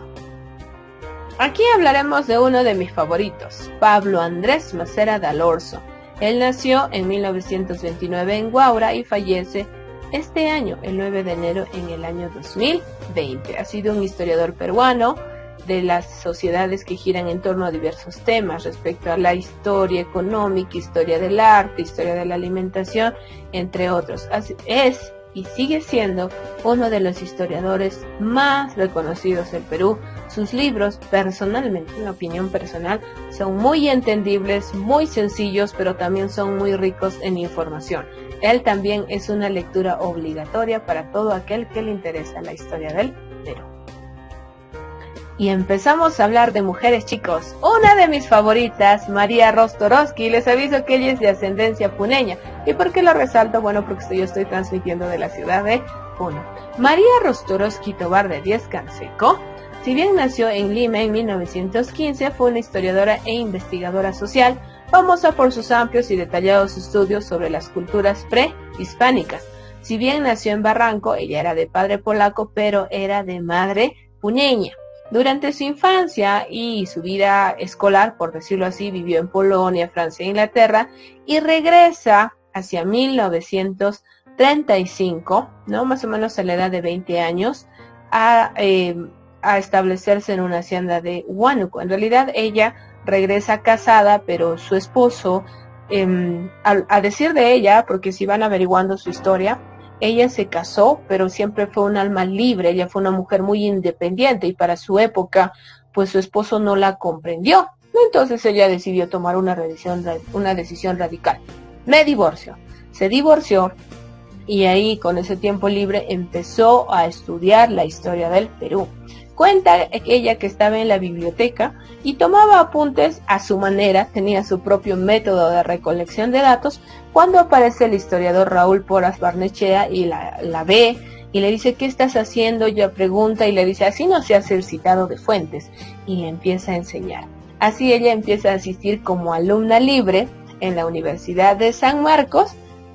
Aquí hablaremos de uno de mis favoritos, Pablo Andrés Macera Dalorzo. Él nació en 1929 en Huaura y fallece este año, el 9 de enero en el año 2020. Ha sido un historiador peruano de las sociedades que giran en torno a diversos temas respecto a la historia económica, historia del arte, historia de la alimentación, entre otros. Es y sigue siendo uno de los historiadores más reconocidos del Perú. Sus libros, personalmente, en opinión personal, son muy entendibles, muy sencillos, pero también son muy ricos en información. Él también es una lectura obligatoria para todo aquel que le interesa la historia del Perú. Y empezamos a hablar de mujeres, chicos. Una de mis favoritas, María Rostorowski. Les aviso que ella es de ascendencia puneña. ¿Y por qué lo resalto? Bueno, porque yo estoy transmitiendo de la ciudad de Puno. María Rostorowski Tobar de Díez Canseco, si bien nació en Lima en 1915, fue una historiadora e investigadora social, famosa por sus amplios y detallados estudios sobre las culturas prehispánicas. Si bien nació en Barranco, ella era de padre polaco, pero era de madre puneña. Durante su infancia y su vida escolar, por decirlo así, vivió en Polonia, Francia e Inglaterra, y regresa hacia 1935, ¿no? Más o menos a la edad de 20 años, a establecerse en una hacienda de Huánuco. En realidad ella regresa casada, pero su esposo, a decir de ella, porque si van averiguando su historia, ella se casó, pero siempre fue un alma libre. Ella fue una mujer muy independiente y para su época, pues su esposo no la comprendió. Entonces ella decidió tomar una decisión radical. Me divorcio. Se divorció y ahí con ese tiempo libre empezó a estudiar la historia del Perú. Cuenta ella que estaba en la biblioteca y tomaba apuntes a su manera, tenía su propio método de recolección de datos, cuando aparece el historiador Raúl Porras Barnechea y la ve y le dice, ¿qué estás haciendo? Ella pregunta y le dice, así no se hace el citado de fuentes, y le empieza a enseñar. Así ella empieza a asistir como alumna libre en la Universidad de San Marcos,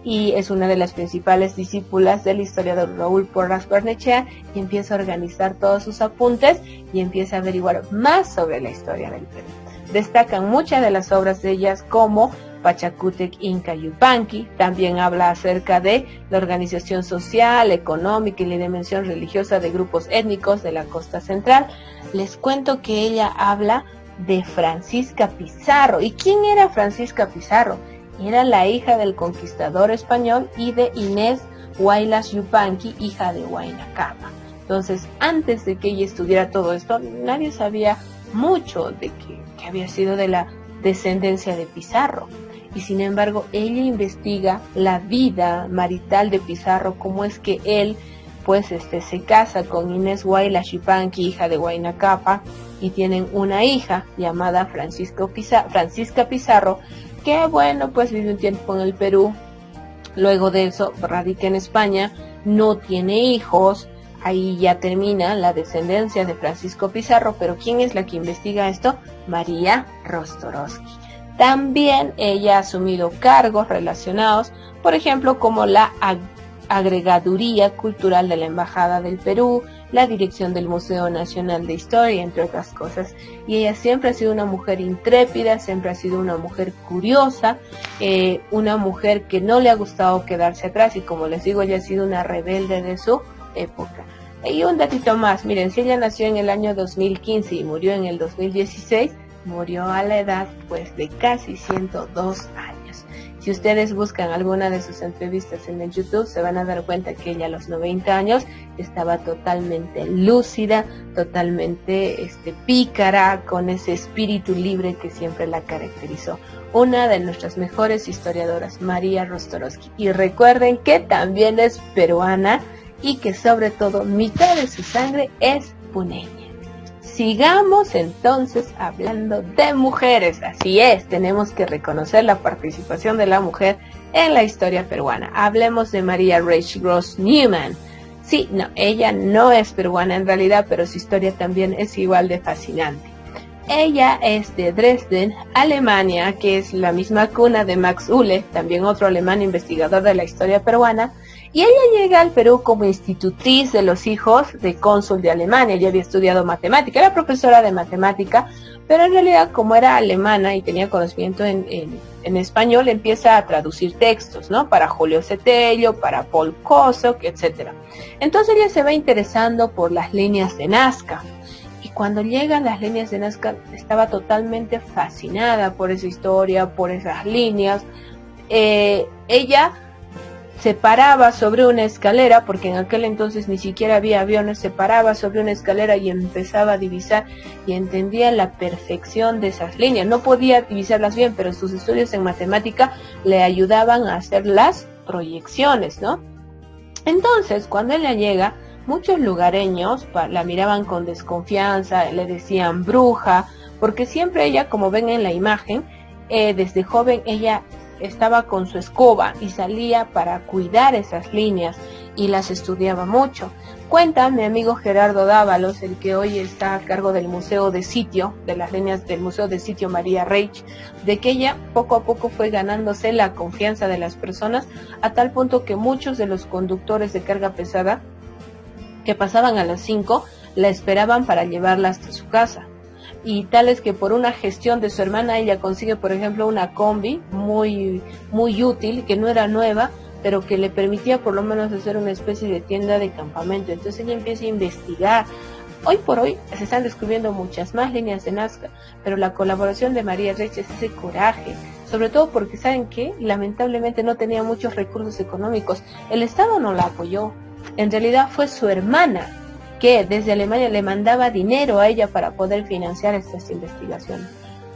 y es una de las principales discípulas del historiador Raúl Porras Barnechea, y empieza a organizar todos sus apuntes y empieza a averiguar más sobre la historia del Perú. Destacan muchas de las obras de ellas como Pachacútec Inca Yupanqui. También habla acerca de la organización social, económica y la dimensión religiosa de grupos étnicos de la costa central. Les cuento que ella habla de Francisca Pizarro. ¿Y quién era Francisca Pizarro? Era la hija del conquistador español y de Inés Huaylas Yupanqui, hija de Huayna Cápac. Entonces, antes de que ella estudiara todo esto, nadie sabía mucho de que había sido de la descendencia de Pizarro. Y sin embargo, ella investiga la vida marital de Pizarro, cómo es que él pues se casa con Inés Huaylas Yupanqui, hija de Huayna Cápac, y tienen una hija llamada Francisca Pizarro, que bueno, pues vive un tiempo en el Perú, luego de eso radica en España, no tiene hijos, ahí ya termina la descendencia de Francisco Pizarro, pero ¿quién es la que investiga esto? María Rostorowski. También ella ha asumido cargos relacionados, por ejemplo, como la Agregaduría Cultural de la Embajada del Perú, la dirección del Museo Nacional de Historia, entre otras cosas. Y ella siempre ha sido una mujer intrépida, siempre ha sido una mujer curiosa, una mujer que no le ha gustado quedarse atrás, y como les digo, ella ha sido una rebelde de su época. Y un datito más, miren, si ella nació en el año 2015 y murió en el 2016, murió a la edad pues de casi 102 años. años. Si ustedes buscan alguna de sus entrevistas en el YouTube, se van a dar cuenta que ella a los 90 años estaba totalmente lúcida, totalmente pícara, con ese espíritu libre que siempre la caracterizó. Una de nuestras mejores historiadoras, María Rostorowski. Y recuerden que también es peruana y que sobre todo mitad de su sangre es puneña. Sigamos entonces hablando de mujeres. Así es, tenemos que reconocer la participación de la mujer en la historia peruana. Hablemos de María Reich Gross Neumann. Sí, no, ella no es peruana en realidad, pero su historia también es igual de fascinante. Ella es de Dresden, Alemania, que es la misma cuna de Max Uhle, también otro alemán investigador de la historia peruana. Y ella llega al Perú como institutriz de los hijos de cónsul de Alemania. Ella había estudiado matemática, era profesora de matemática, pero en realidad como era alemana y tenía conocimiento en español, empieza a traducir textos, ¿no? Para Julio Cetello, para Paul Kosok, etc. Entonces ella se va interesando por las líneas de Nazca. Y cuando llegan las líneas de Nazca, estaba totalmente fascinada por esa historia, por esas líneas. Ella se paraba sobre una escalera, porque en aquel entonces ni siquiera había aviones, se paraba sobre una escalera y empezaba a divisar y entendía la perfección de esas líneas. No podía divisarlas bien, pero sus estudios en matemática le ayudaban a hacer las proyecciones, ¿no? Entonces, cuando ella llega, muchos lugareños la miraban con desconfianza, le decían bruja, porque siempre ella, como ven en la imagen, desde joven ella estaba con su escoba y salía para cuidar esas líneas y las estudiaba mucho. Cuenta mi amigo Gerardo Dávalos, el que hoy está a cargo del Museo de Sitio, de las líneas del Museo de Sitio María Reich, de que ella poco a poco fue ganándose la confianza de las personas, a tal punto que muchos de los conductores de carga pesada que pasaban a las 5 la esperaban para llevarla hasta su casa. Y tal es que por una gestión de su hermana ella consigue, por ejemplo, una combi muy útil, que no era nueva, pero que le permitía por lo menos hacer una especie de tienda de campamento. Entonces ella empieza a investigar. Hoy por hoy se están descubriendo muchas más líneas de Nazca, pero la colaboración de María Reich es ese coraje, sobre todo porque saben que lamentablemente no tenía muchos recursos económicos. El Estado no la apoyó, en realidad fue su hermana que desde Alemania le mandaba dinero a ella para poder financiar estas investigaciones.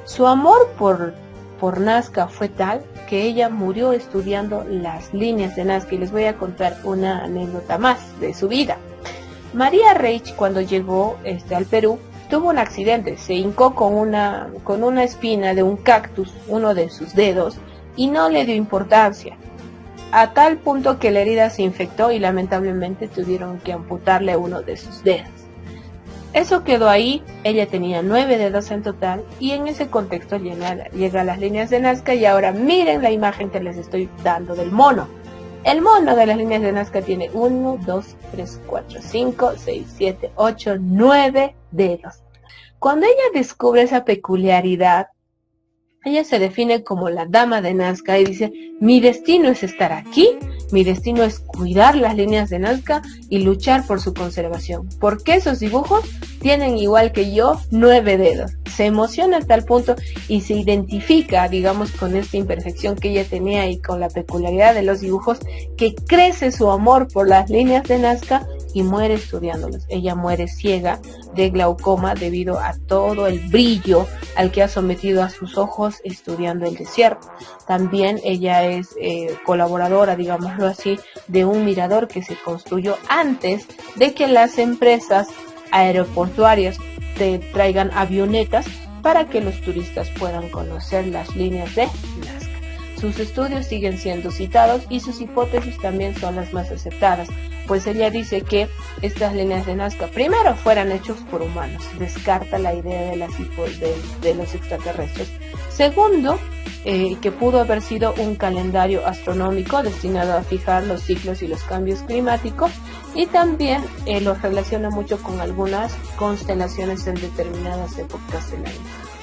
Su amor por Nazca fue tal que ella murió estudiando las líneas de Nazca, y les voy a contar una anécdota más de su vida. María Reich, cuando llegó al Perú, tuvo un accidente, se hincó con una espina de un cactus, uno de sus dedos, y no le dio importancia, a tal punto que la herida se infectó y lamentablemente tuvieron que amputarle uno de sus dedos. Eso quedó ahí, ella tenía 9 dedos en total, y en ese contexto llega a las líneas de Nazca. Y ahora miren la imagen que les estoy dando del mono. El mono de las líneas de Nazca tiene 1, 2, 3, 4, 5, 6, 7, 8, 9 dedos. Cuando ella descubre esa peculiaridad, ella se define como la dama de Nazca y dice: mi destino es estar aquí, mi destino es cuidar las líneas de Nazca y luchar por su conservación, porque esos dibujos tienen, igual que yo, 9 dedos. Se emociona a tal punto y se identifica, digamos, con esta imperfección que ella tenía y con la peculiaridad de los dibujos, que crece su amor por las líneas de Nazca y muere estudiándolos. Ella muere ciega de glaucoma debido a todo el brillo al que ha sometido a sus ojos estudiando el desierto. También ella es colaboradora, digámoslo así, de un mirador que se construyó antes de que las empresas aeroportuarias te traigan avionetas para que los turistas puedan conocer las líneas de Nazca. Sus estudios siguen siendo citados y sus hipótesis también son las más aceptadas, pues ella dice que estas líneas de Nazca primero fueran hechos por humanos, descarta la idea de los extraterrestres. Segundo, que pudo haber sido un calendario astronómico destinado a fijar los ciclos y los cambios climáticos, y también los relaciona mucho con algunas constelaciones en determinadas épocas del año.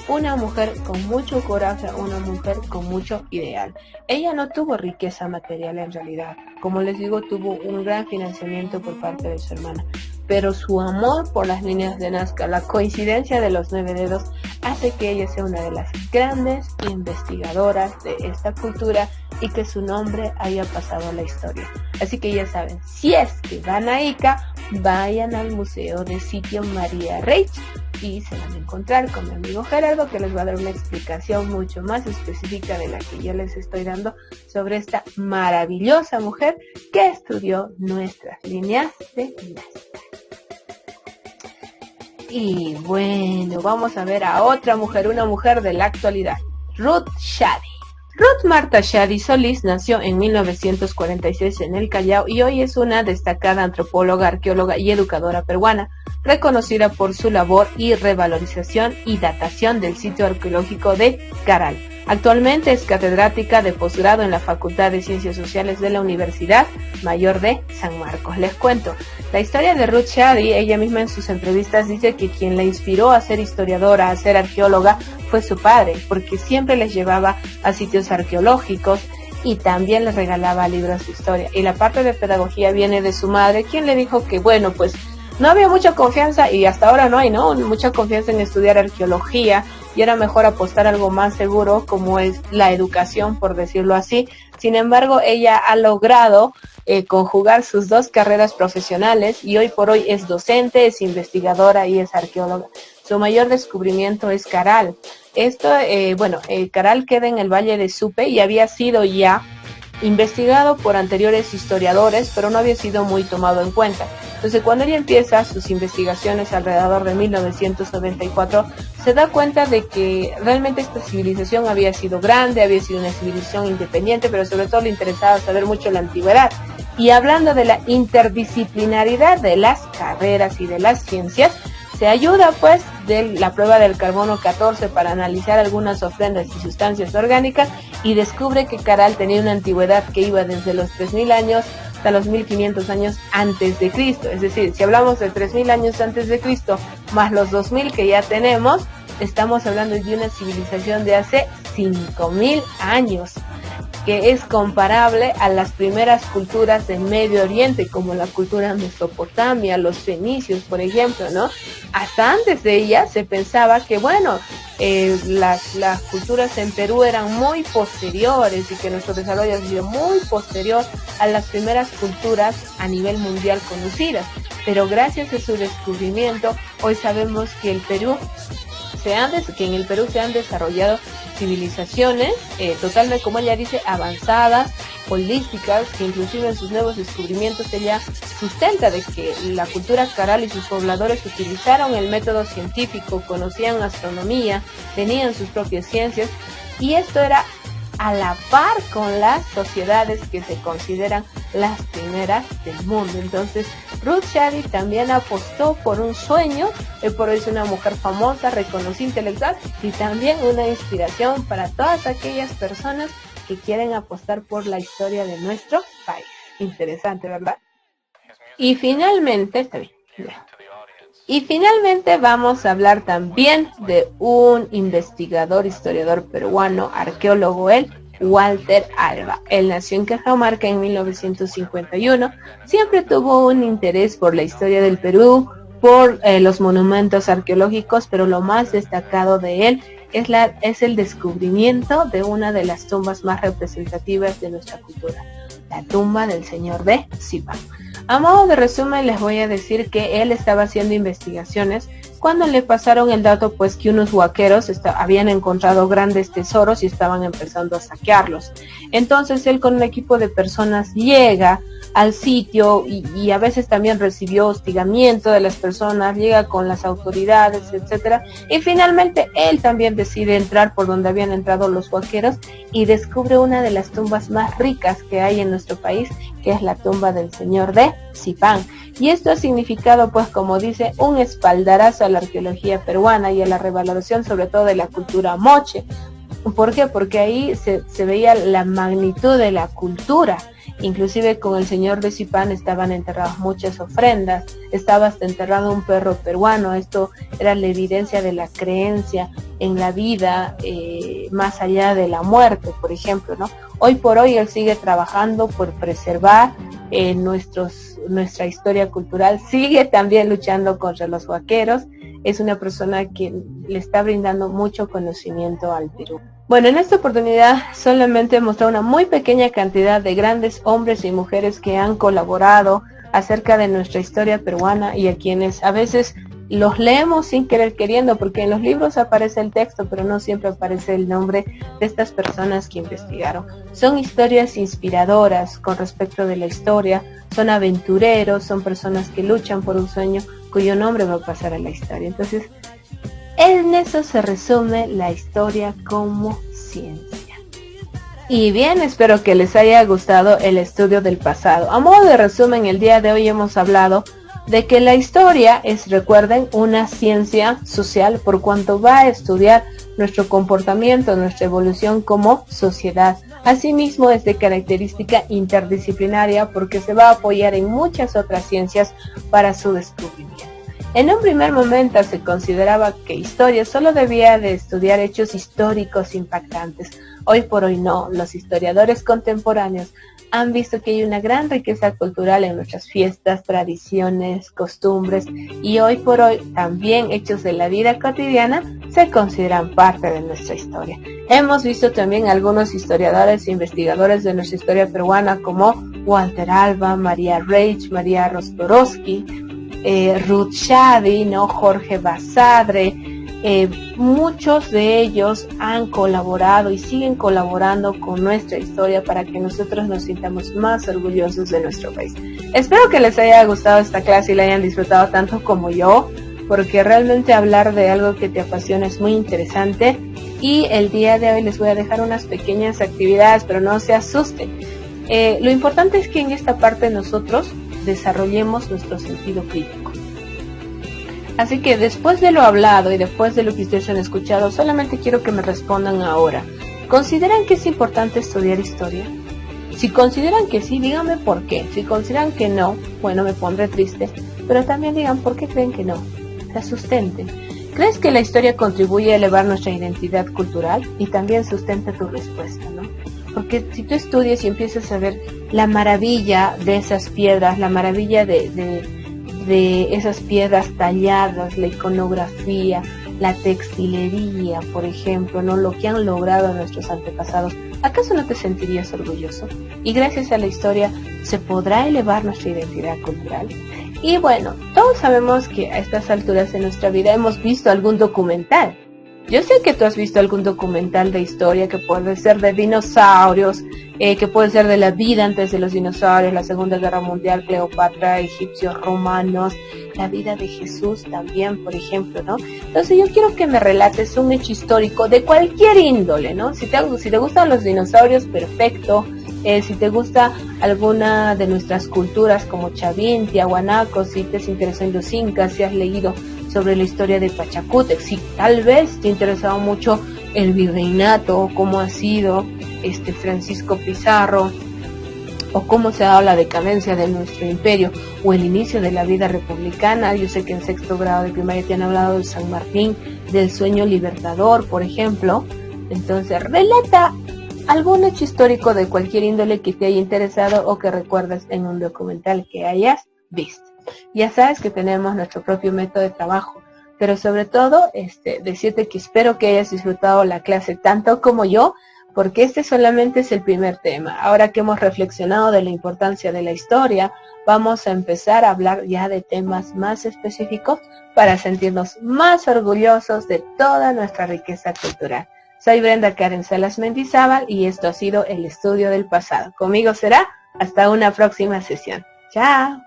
Una mujer con mucho coraje, una mujer con mucho ideal. Ella no tuvo riqueza material en realidad. Como les digo, tuvo un gran financiamiento por parte de su hermana. pero su amor por las líneas de Nazca, la coincidencia de los 9 dedos, hace que ella sea una de las grandes investigadoras de esta cultura y que su nombre haya pasado a la historia. Así que ya saben, si es que van a Ica, vayan al Museo de Sitio María Reich y se van a encontrar con mi amigo Gerardo, que les va a dar una explicación mucho más específica de la que yo les estoy dando sobre esta maravillosa mujer que estudió nuestras líneas de Nazca. Y bueno, vamos a ver a otra mujer, una mujer de la actualidad, Ruth Shadi. Ruth Marta Shadi Solís nació en 1946 en el Callao y hoy es una destacada antropóloga, arqueóloga y educadora peruana, reconocida por su labor y revalorización y datación del sitio arqueológico de Caral. Actualmente es catedrática de posgrado en la Facultad de Ciencias Sociales de la Universidad Mayor de San Marcos. Les cuento, la historia de Ruth Shadi, ella misma en sus entrevistas dice que quien la inspiró a ser historiadora, a ser arqueóloga, fue su padre, porque siempre les llevaba a sitios arqueológicos y también les regalaba libros de historia. Y la parte de pedagogía viene de su madre, quien le dijo que bueno, pues no había mucha confianza, y hasta ahora no hay, mucha confianza en estudiar arqueología, y era mejor apostar algo más seguro como es la educación, por decirlo así. Sin embargo, ella ha logrado conjugar sus dos carreras profesionales y hoy por hoy es docente, es investigadora y es arqueóloga. Su mayor descubrimiento es Caral. Caral queda en el Valle de Supe y había sido ya investigado por anteriores historiadores, pero no había sido muy tomado en cuenta. Entonces, cuando ella empieza sus investigaciones alrededor de 1994, se da cuenta de que realmente esta civilización había sido grande, había sido una civilización independiente, pero sobre todo le interesaba saber mucho la antigüedad. Y hablando de la interdisciplinaridad de las carreras y de las ciencias, se ayuda pues de la prueba del carbono 14 para analizar algunas ofrendas y sustancias orgánicas y descubre que Caral tenía una antigüedad que iba desde los 3000 años hasta los 1500 años antes de Cristo. Es decir, si hablamos de 3000 años antes de Cristo más los 2000 que ya tenemos, estamos hablando de una civilización de hace 5000 años, que es comparable a las primeras culturas del Medio Oriente, como la cultura Mesopotamia, los fenicios, por ejemplo, ¿no? Hasta antes de ella se pensaba que, las culturas en Perú eran muy posteriores y que nuestro desarrollo ha sido muy posterior a las primeras culturas a nivel mundial conocidas. Pero gracias a su descubrimiento, hoy sabemos que en el Perú se han desarrollado civilizaciones totalmente, como ella dice, avanzadas, holísticas, que inclusive en sus nuevos descubrimientos ella sustenta de que la cultura Caral y sus pobladores utilizaron el método científico, conocían astronomía, tenían sus propias ciencias, y esto era a la par con las sociedades que se consideran las primeras del mundo. Entonces, Ruth Shadi también apostó por un sueño, por hoy es una mujer famosa, reconocida intelectual y también una inspiración para todas aquellas personas que quieren apostar por la historia de nuestro país. Interesante, ¿verdad? Y finalmente, vamos a hablar también de un investigador, historiador peruano, arqueólogo, Walter Alba. Él nació en Cajamarca en 1951. Siempre tuvo un interés por la historia del Perú, por los monumentos arqueológicos, pero lo más destacado de él es el descubrimiento de una de las tumbas más representativas de nuestra cultura, la tumba del señor de Zipán. A modo de resumen les voy a decir que él estaba haciendo investigaciones cuando le pasaron el dato pues que unos huaqueros habían encontrado grandes tesoros y estaban empezando a saquearlos. Entonces él con un equipo de personas llega al sitio y a veces también recibió hostigamiento de las personas, llega con las autoridades, etcétera, y finalmente él también decide entrar por donde habían entrado los huaqueros y descubre una de las tumbas más ricas que hay en nuestro país, que es la tumba del señor de Zipán. Y esto ha significado, pues como dice, un espaldarazo a la arqueología peruana y a la revaloración sobre todo de la cultura moche. ¿Por qué? Porque ahí se veía la magnitud de la cultura. Inclusive con el señor de Zipán estaban enterradas muchas ofrendas, estaba hasta enterrado un perro peruano. Esto era la evidencia de la creencia en la vida más allá de la muerte, por ejemplo, ¿no? Hoy por hoy él sigue trabajando por preservar nuestros nuestra historia cultural, sigue también luchando contra los vaqueros. Es una persona que le está brindando mucho conocimiento al Perú. Bueno, en esta oportunidad solamente he mostrado una muy pequeña cantidad de grandes hombres y mujeres que han colaborado acerca de nuestra historia peruana y a quienes a veces los leemos sin querer queriendo, porque en los libros aparece el texto, pero no siempre aparece el nombre de estas personas que investigaron. Son historias inspiradoras con respecto de la historia, son aventureros, son personas que luchan por un sueño cuyo nombre va a pasar a la historia. Entonces, en eso se resume la historia como ciencia. Y bien, espero que les haya gustado el estudio del pasado. A modo de resumen, el día de hoy hemos hablado de que la historia es, recuerden, una ciencia social por cuanto va a estudiar nuestro comportamiento, nuestra evolución como sociedad. Asimismo, es de característica interdisciplinaria porque se va a apoyar en muchas otras ciencias para su descubrimiento. En un primer momento se consideraba que historia solo debía de estudiar hechos históricos impactantes. Hoy por hoy no, los historiadores contemporáneos han visto que hay una gran riqueza cultural en nuestras fiestas, tradiciones, costumbres y hoy por hoy también hechos de la vida cotidiana se consideran parte de nuestra historia. Hemos visto también algunos historiadores e investigadores de nuestra historia peruana como Walter Alba, María Reich, María Rostorowski, Ruth Shadi, ¿no? Jorge Basadre. Muchos de ellos han colaborado y siguen colaborando con nuestra historia para que nosotros nos sintamos más orgullosos de nuestro país. Espero que les haya gustado esta clase y la hayan disfrutado tanto como yo, porque realmente hablar de algo que te apasiona es muy interesante. Y el día de hoy les voy a dejar unas pequeñas actividades, pero no se asusten. Lo importante es que en esta parte nosotros desarrollemos nuestro sentido crítico. Así que después de lo hablado y después de lo que ustedes han escuchado, solamente quiero que me respondan ahora. ¿Consideran que es importante estudiar historia? Si consideran que sí, díganme por qué. Si consideran que no, bueno, me pondré triste, pero también digan por qué creen que no. Se sustenten. ¿Crees que la historia contribuye a elevar nuestra identidad cultural? Y también sustenta tu respuesta, ¿no? Porque si tú estudias y empiezas a ver la maravilla de esas piedras, la maravilla de esas piedras talladas, la iconografía, la textilería, por ejemplo, ¿no? Lo que han logrado nuestros antepasados, ¿acaso no te sentirías orgulloso? Y gracias a la historia se podrá elevar nuestra identidad cultural. Y bueno, todos sabemos que a estas alturas de nuestra vida hemos visto algún documental. Yo sé que tú has visto algún documental de historia que puede ser de dinosaurios, que puede ser de la vida antes de los dinosaurios, la Segunda Guerra Mundial, Cleopatra, egipcios, romanos, la vida de Jesús también, por ejemplo, ¿no? Entonces yo quiero que me relates un hecho histórico de cualquier índole, ¿no? Si te gustan los dinosaurios, perfecto. Si te gusta alguna de nuestras culturas como Chavín, Tiahuanaco, si te interesan los incas, si has leído sobre la historia de Pachacútec, si tal vez te interesaba mucho el virreinato, cómo ha sido Francisco Pizarro, o cómo se ha dado la decadencia de nuestro imperio, o el inicio de la vida republicana. Yo sé que en sexto grado de primaria te han hablado de San Martín, del sueño libertador, por ejemplo. Entonces, relata algún hecho histórico de cualquier índole que te haya interesado o que recuerdes en un documental que hayas visto. Ya sabes que tenemos nuestro propio método de trabajo, pero sobre todo decirte que espero que hayas disfrutado la clase tanto como yo, porque este solamente es el primer tema. Ahora que hemos reflexionado de la importancia de la historia, vamos a empezar a hablar ya de temas más específicos para sentirnos más orgullosos de toda nuestra riqueza cultural. Soy Brenda Karen Salas Mendizábal y esto ha sido el estudio del pasado. Conmigo será hasta una próxima sesión. ¡Chao!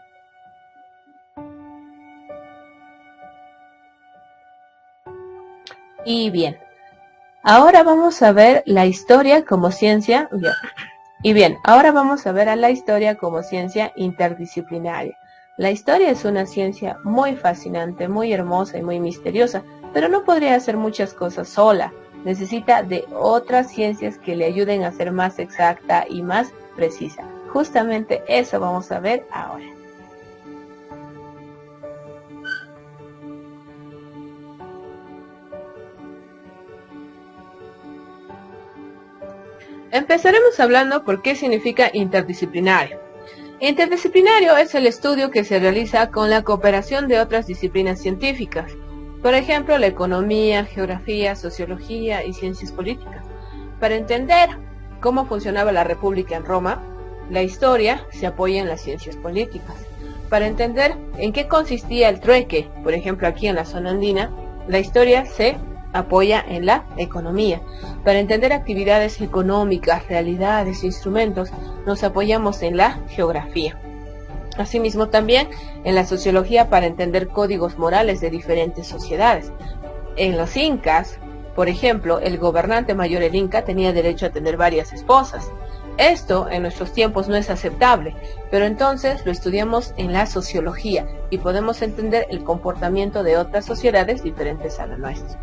Y bien, ahora vamos a ver la historia como ciencia. Y bien, ahora vamos a ver a la historia como ciencia interdisciplinaria. La historia es una ciencia muy fascinante, muy hermosa y muy misteriosa, pero no podría hacer muchas cosas sola. Necesita de otras ciencias que le ayuden a ser más exacta y más precisa. Justamente eso vamos a ver ahora. Empezaremos hablando por qué significa interdisciplinario. Interdisciplinario es el estudio que se realiza con la cooperación de otras disciplinas científicas, por ejemplo, la economía, geografía, sociología y ciencias políticas. Para entender cómo funcionaba la República en Roma, la historia se apoya en las ciencias políticas. Para entender en qué consistía el trueque, por ejemplo aquí en la zona andina, la historia se apoya en la economía. Para entender actividades económicas, realidades, instrumentos, nos apoyamos en la geografía. Asimismo también en la sociología para entender códigos morales de diferentes sociedades. En los incas, por ejemplo, el gobernante mayor, el inca, tenía derecho a tener varias esposas. Esto en nuestros tiempos no es aceptable, pero entonces lo estudiamos en la sociología y podemos entender el comportamiento de otras sociedades diferentes a la nuestra.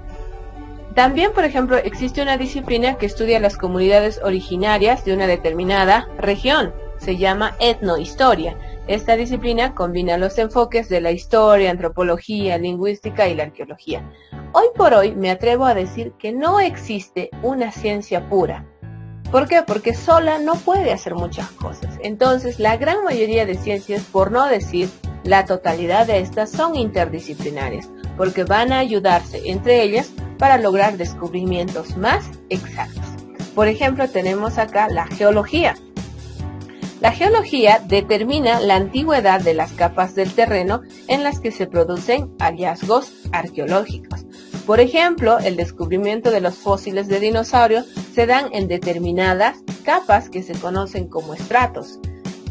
También, por ejemplo, existe una disciplina que estudia las comunidades originarias de una determinada región. Se llama etnohistoria. Esta disciplina combina los enfoques de la historia, antropología, lingüística y la arqueología. Hoy por hoy me atrevo a decir que no existe una ciencia pura. ¿Por qué? Porque sola no puede hacer muchas cosas. Entonces, la gran mayoría de ciencias, por no decir la totalidad de estas, son interdisciplinarias, porque van a ayudarse entre ellas para lograr descubrimientos más exactos. Por ejemplo, tenemos acá la geología. La geología determina la antigüedad de las capas del terreno en las que se producen hallazgos arqueológicos. Por ejemplo, el descubrimiento de los fósiles de dinosaurios se dan en determinadas capas que se conocen como estratos.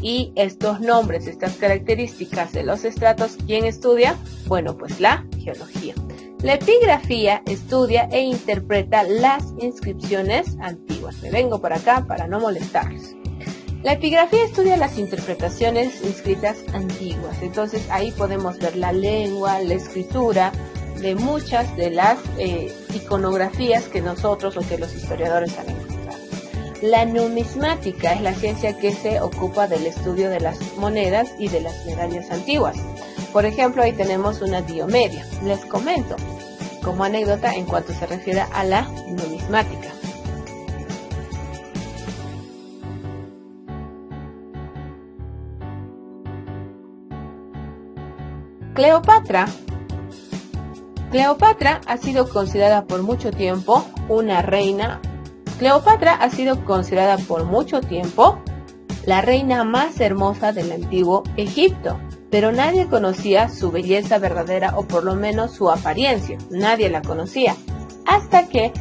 Y estos nombres, estas características de los estratos, ¿quién estudia? Bueno, pues la geología. La epigrafía estudia e interpreta las inscripciones antiguas. Me vengo para acá para no molestarlos. La epigrafía estudia las interpretaciones inscritas antiguas. Entonces ahí podemos ver la lengua, la escritura de muchas de las iconografías que nosotros o que los historiadores han encontrado. La numismática es la ciencia que se ocupa del estudio de las monedas y de las medallas antiguas. Por ejemplo, ahí tenemos una Diomedia. Les comento como anécdota en cuanto se refiere a la numismática. Cleopatra ha sido considerada por mucho tiempo una reina. Cleopatra ha sido considerada por mucho tiempo la reina más hermosa del antiguo Egipto, pero nadie conocía su belleza verdadera, o por lo menos su apariencia. Nadie la conocía, hasta que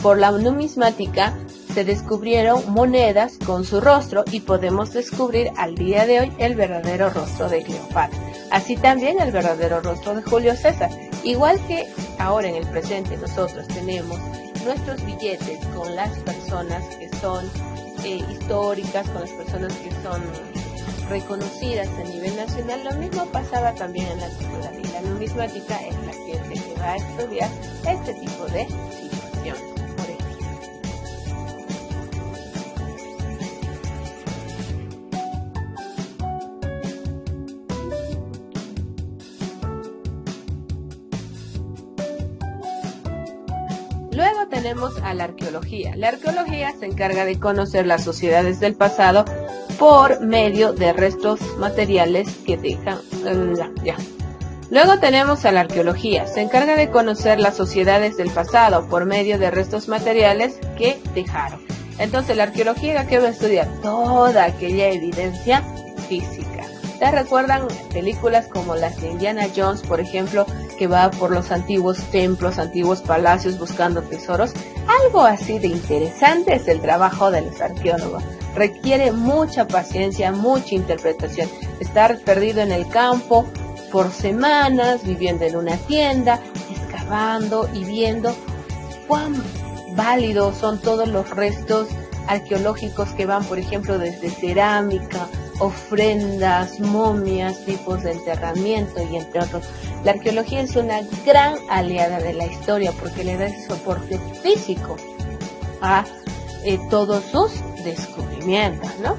por la numismática se descubrieron monedas con su rostro y podemos descubrir al día de hoy el verdadero rostro de Cleopatra. Así también el verdadero rostro de Julio César. Igual que ahora en el presente nosotros tenemos nuestros billetes con las personas que son históricas, con las personas que son reconocidas a nivel nacional, lo mismo pasaba también en la antigüedad, y la numismática es la ciencia que va a estudiar este tipo de situaciones. Por ejemplo, luego tenemos a la arqueología. La arqueología se encarga de conocer las sociedades del pasado por medio de restos materiales que dejan. Luego tenemos a la arqueología. Se encarga de conocer las sociedades del pasado por medio de restos materiales que dejaron. Entonces, la arqueología, ¿qué va a estudiar? Toda aquella evidencia física. ¿Te recuerdan películas como las de Indiana Jones, por ejemplo, que va por los antiguos templos, antiguos palacios buscando tesoros? Algo así de interesante es el trabajo de los arqueólogos. Requiere mucha paciencia, mucha interpretación. Estar perdido en el campo por semanas, viviendo en una tienda, excavando y viendo cuán válidos son todos los restos arqueológicos que van, por ejemplo, desde cerámica, ofrendas, momias, tipos de enterramiento y entre otros. La arqueología es una gran aliada de la historia porque le da ese soporte físico a todos sus descubrimientos, ¿no?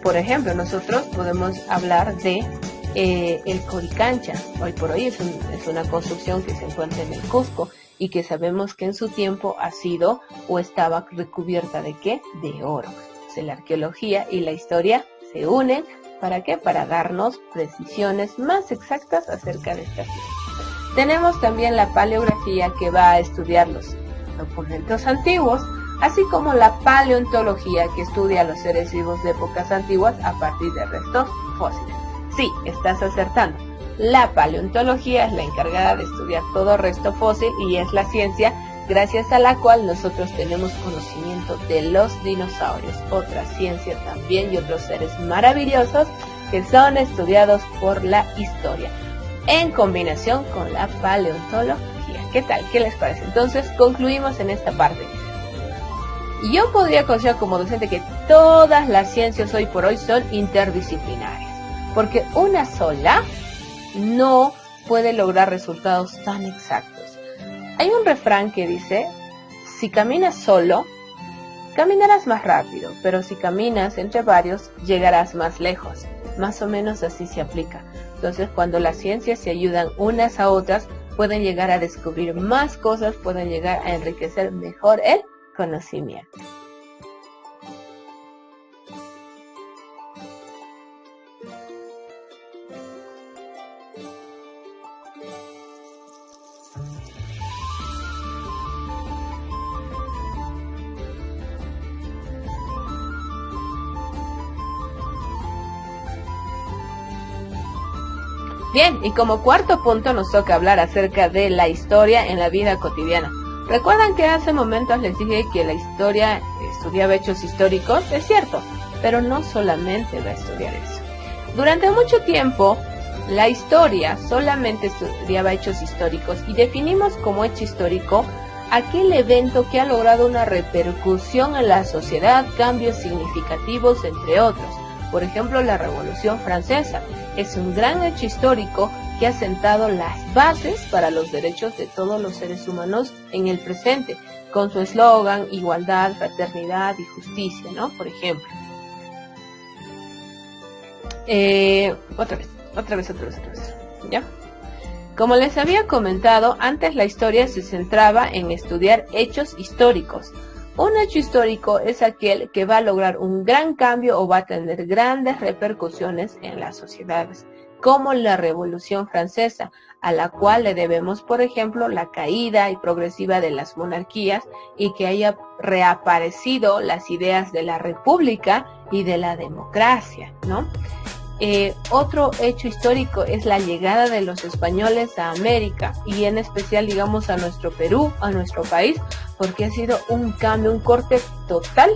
Por ejemplo, nosotros podemos hablar de el Coricancha. Hoy por hoy es una construcción que se encuentra en el Cusco y que sabemos que en su tiempo ha sido o estaba recubierta de ¿qué? De oro. Entonces, la arqueología y la historia se unen ¿Para qué? Para darnos precisiones más exactas acerca de esta ciencia. Tenemos también la paleografía, que va a estudiar los documentos antiguos, así como la paleontología, que estudia a los seres vivos de épocas antiguas a partir de restos fósiles. Sí, estás acertando. La paleontología es la encargada de estudiar todo resto fósil y es la ciencia gracias a la cual nosotros tenemos conocimiento de los dinosaurios, otra ciencia también y otros seres maravillosos que son estudiados por la historia, en combinación con la paleontología. ¿Qué tal? ¿Qué les parece? Entonces concluimos en esta parte. Y yo podría considerar como docente que todas las ciencias hoy por hoy son interdisciplinarias, porque una sola no puede lograr resultados tan exactos. Hay un refrán que dice, si caminas solo, caminarás más rápido, pero si caminas entre varios, llegarás más lejos. Más o menos así se aplica. Entonces, cuando las ciencias se ayudan unas a otras, pueden llegar a descubrir más cosas, pueden llegar a enriquecer mejor el conocimiento. Bien, y como cuarto punto nos toca hablar acerca de la historia en la vida cotidiana. ¿Recuerdan que hace momentos les dije que la historia estudiaba hechos históricos? Es cierto, pero no solamente va a estudiar eso. Durante mucho tiempo, la historia solamente estudiaba hechos históricos y definimos como hecho histórico aquel evento que ha logrado una repercusión en la sociedad, cambios significativos, entre otros. Por ejemplo, la Revolución Francesa es un gran hecho histórico que ha sentado las bases para los derechos de todos los seres humanos en el presente, con su eslogan igualdad, fraternidad y justicia, ¿no? Por ejemplo. Otra vez. ¿Ya? Como les había comentado, antes la historia se centraba en estudiar hechos históricos. Un hecho histórico es aquel que va a lograr un gran cambio o va a tener grandes repercusiones en las sociedades, como la Revolución Francesa, a la cual le debemos, por ejemplo, la caída y progresiva de las monarquías y que haya reaparecido las ideas de la república y de la democracia, ¿no? Otro hecho histórico es la llegada de los españoles a América y en especial, digamos, a nuestro Perú, a nuestro país, porque ha sido un cambio, un corte total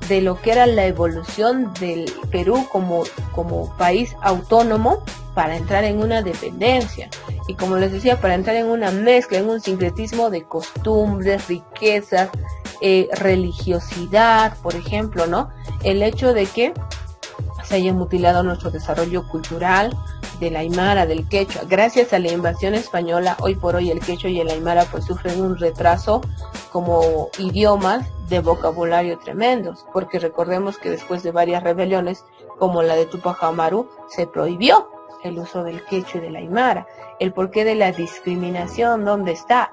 de lo que era la evolución del Perú como país autónomo para entrar en una dependencia. Y como les decía, para entrar en una mezcla, en un sincretismo de costumbres, riquezas, religiosidad, por ejemplo, ¿no? El hecho de que se haya mutilado nuestro desarrollo cultural del aymara, del quechua. Gracias a la invasión española, hoy por hoy el quechua y el aymara pues sufren un retraso como idiomas de vocabulario tremendos, porque recordemos que después de varias rebeliones, como la de Tupac Amaru, se prohibió el uso del quechua y del aymara. El porqué de la discriminación, ¿dónde está?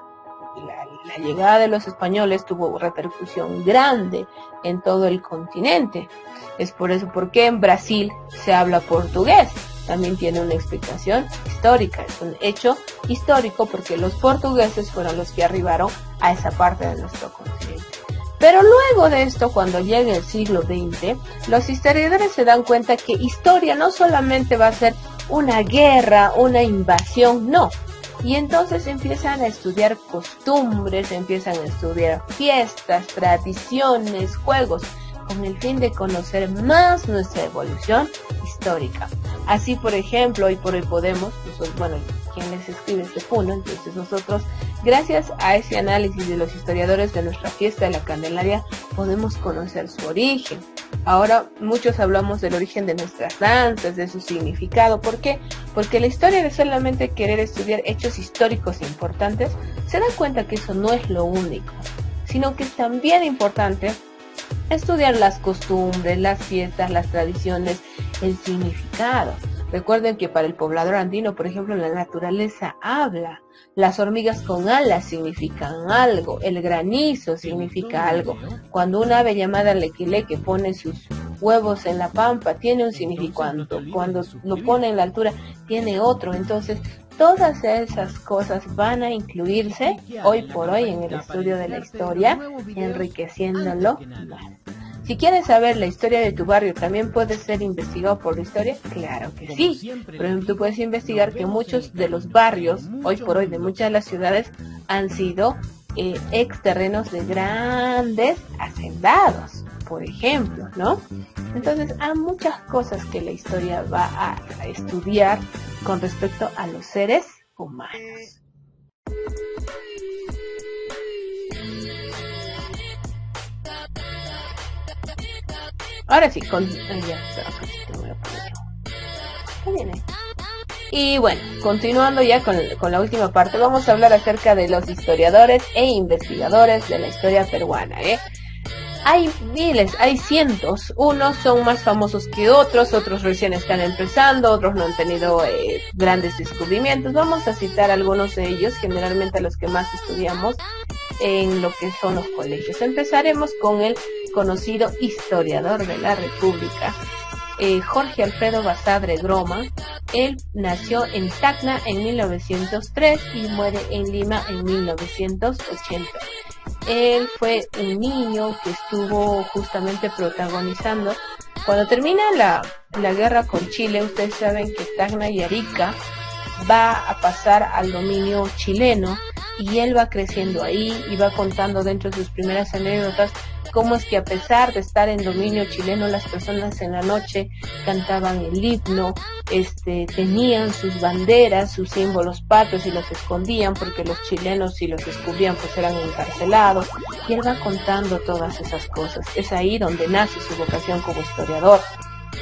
La llegada de los españoles tuvo repercusión grande en todo el continente. Es por eso porque en Brasil se habla portugués. También tiene una explicación histórica. Es un hecho histórico porque los portugueses fueron los que arribaron a esa parte de nuestro continente. Pero luego de esto, cuando llegue el siglo XX, los historiadores se dan cuenta que historia no solamente va a ser una guerra, una invasión, no. Y entonces empiezan a estudiar costumbres, empiezan a estudiar fiestas, tradiciones, juegos, con el fin de conocer más nuestra evolución histórica. Así, por ejemplo, hoy por hoy podemos, quien les escribe este punto, entonces nosotros, gracias a ese análisis de los historiadores de nuestra fiesta de la Candelaria, podemos conocer su origen. Ahora muchos hablamos del origen de nuestras danzas, de su significado. ¿Por qué? Porque la historia de solamente querer estudiar hechos históricos importantes, se da cuenta que eso no es lo único, sino que es también importante estudiar las costumbres, las fiestas, las tradiciones, el significado. Recuerden que para el poblador andino, por ejemplo, la naturaleza habla. Las hormigas con alas significan algo, el granizo significa algo. Cuando un ave llamada lequileque pone sus huevos en la pampa tiene un significado, cuando lo pone en la altura tiene otro. Entonces todas esas cosas van a incluirse hoy por hoy en el estudio de la historia, enriqueciéndolo más. Si quieres saber la historia de tu barrio, ¿también puedes ser investigado por la historia? Claro que sí. Por ejemplo, tú puedes investigar que muchos de los barrios, hoy por hoy, de muchas de las ciudades, han sido exterrenos de grandes hacendados, por ejemplo, ¿no? Entonces, hay muchas cosas que la historia va a estudiar con respecto a los seres humanos. Ahora sí, y bueno, continuando ya con la última parte, vamos a hablar acerca de los historiadores e investigadores de la historia peruana, Hay miles, hay cientos, unos son más famosos que otros recién están empezando, otros no han tenido grandes descubrimientos. Vamos a citar algunos de ellos, generalmente los que más estudiamos en lo que son los colegios. Empezaremos con el conocido historiador de la República, Jorge Alfredo Basadre Groma. Él nació en Tacna en 1903 y muere en Lima en 1980. Él fue un niño que estuvo justamente protagonizando cuando termina la guerra con Chile. Ustedes saben que Tacna y Arica va a pasar al dominio chileno y él va creciendo ahí y va contando dentro de sus primeras anécdotas cómo es que a pesar de estar en dominio chileno, las personas en la noche cantaban el himno, tenían sus banderas, sus símbolos patrios y los escondían porque los chilenos, si los descubrían, pues eran encarcelados. Y él va contando todas esas cosas. Es ahí donde nace su vocación como historiador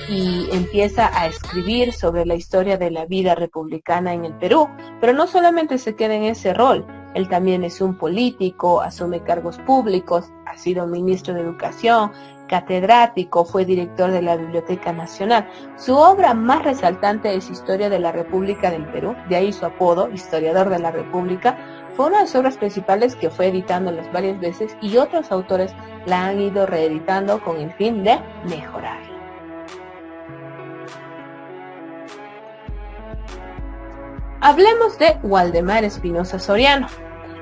y empieza a escribir sobre la historia de la vida republicana en el Perú. Pero no solamente se queda en ese rol. Él también es un político, asume cargos públicos, ha sido ministro de Educación, catedrático, fue director de la Biblioteca Nacional. Su obra más resaltante es Historia de la República del Perú, de ahí su apodo, historiador de la República. Fue una de sus obras principales que fue editándolas varias veces y otros autores la han ido reeditando con el fin de mejorarla. Hablemos de Waldemar Espinosa Soriano.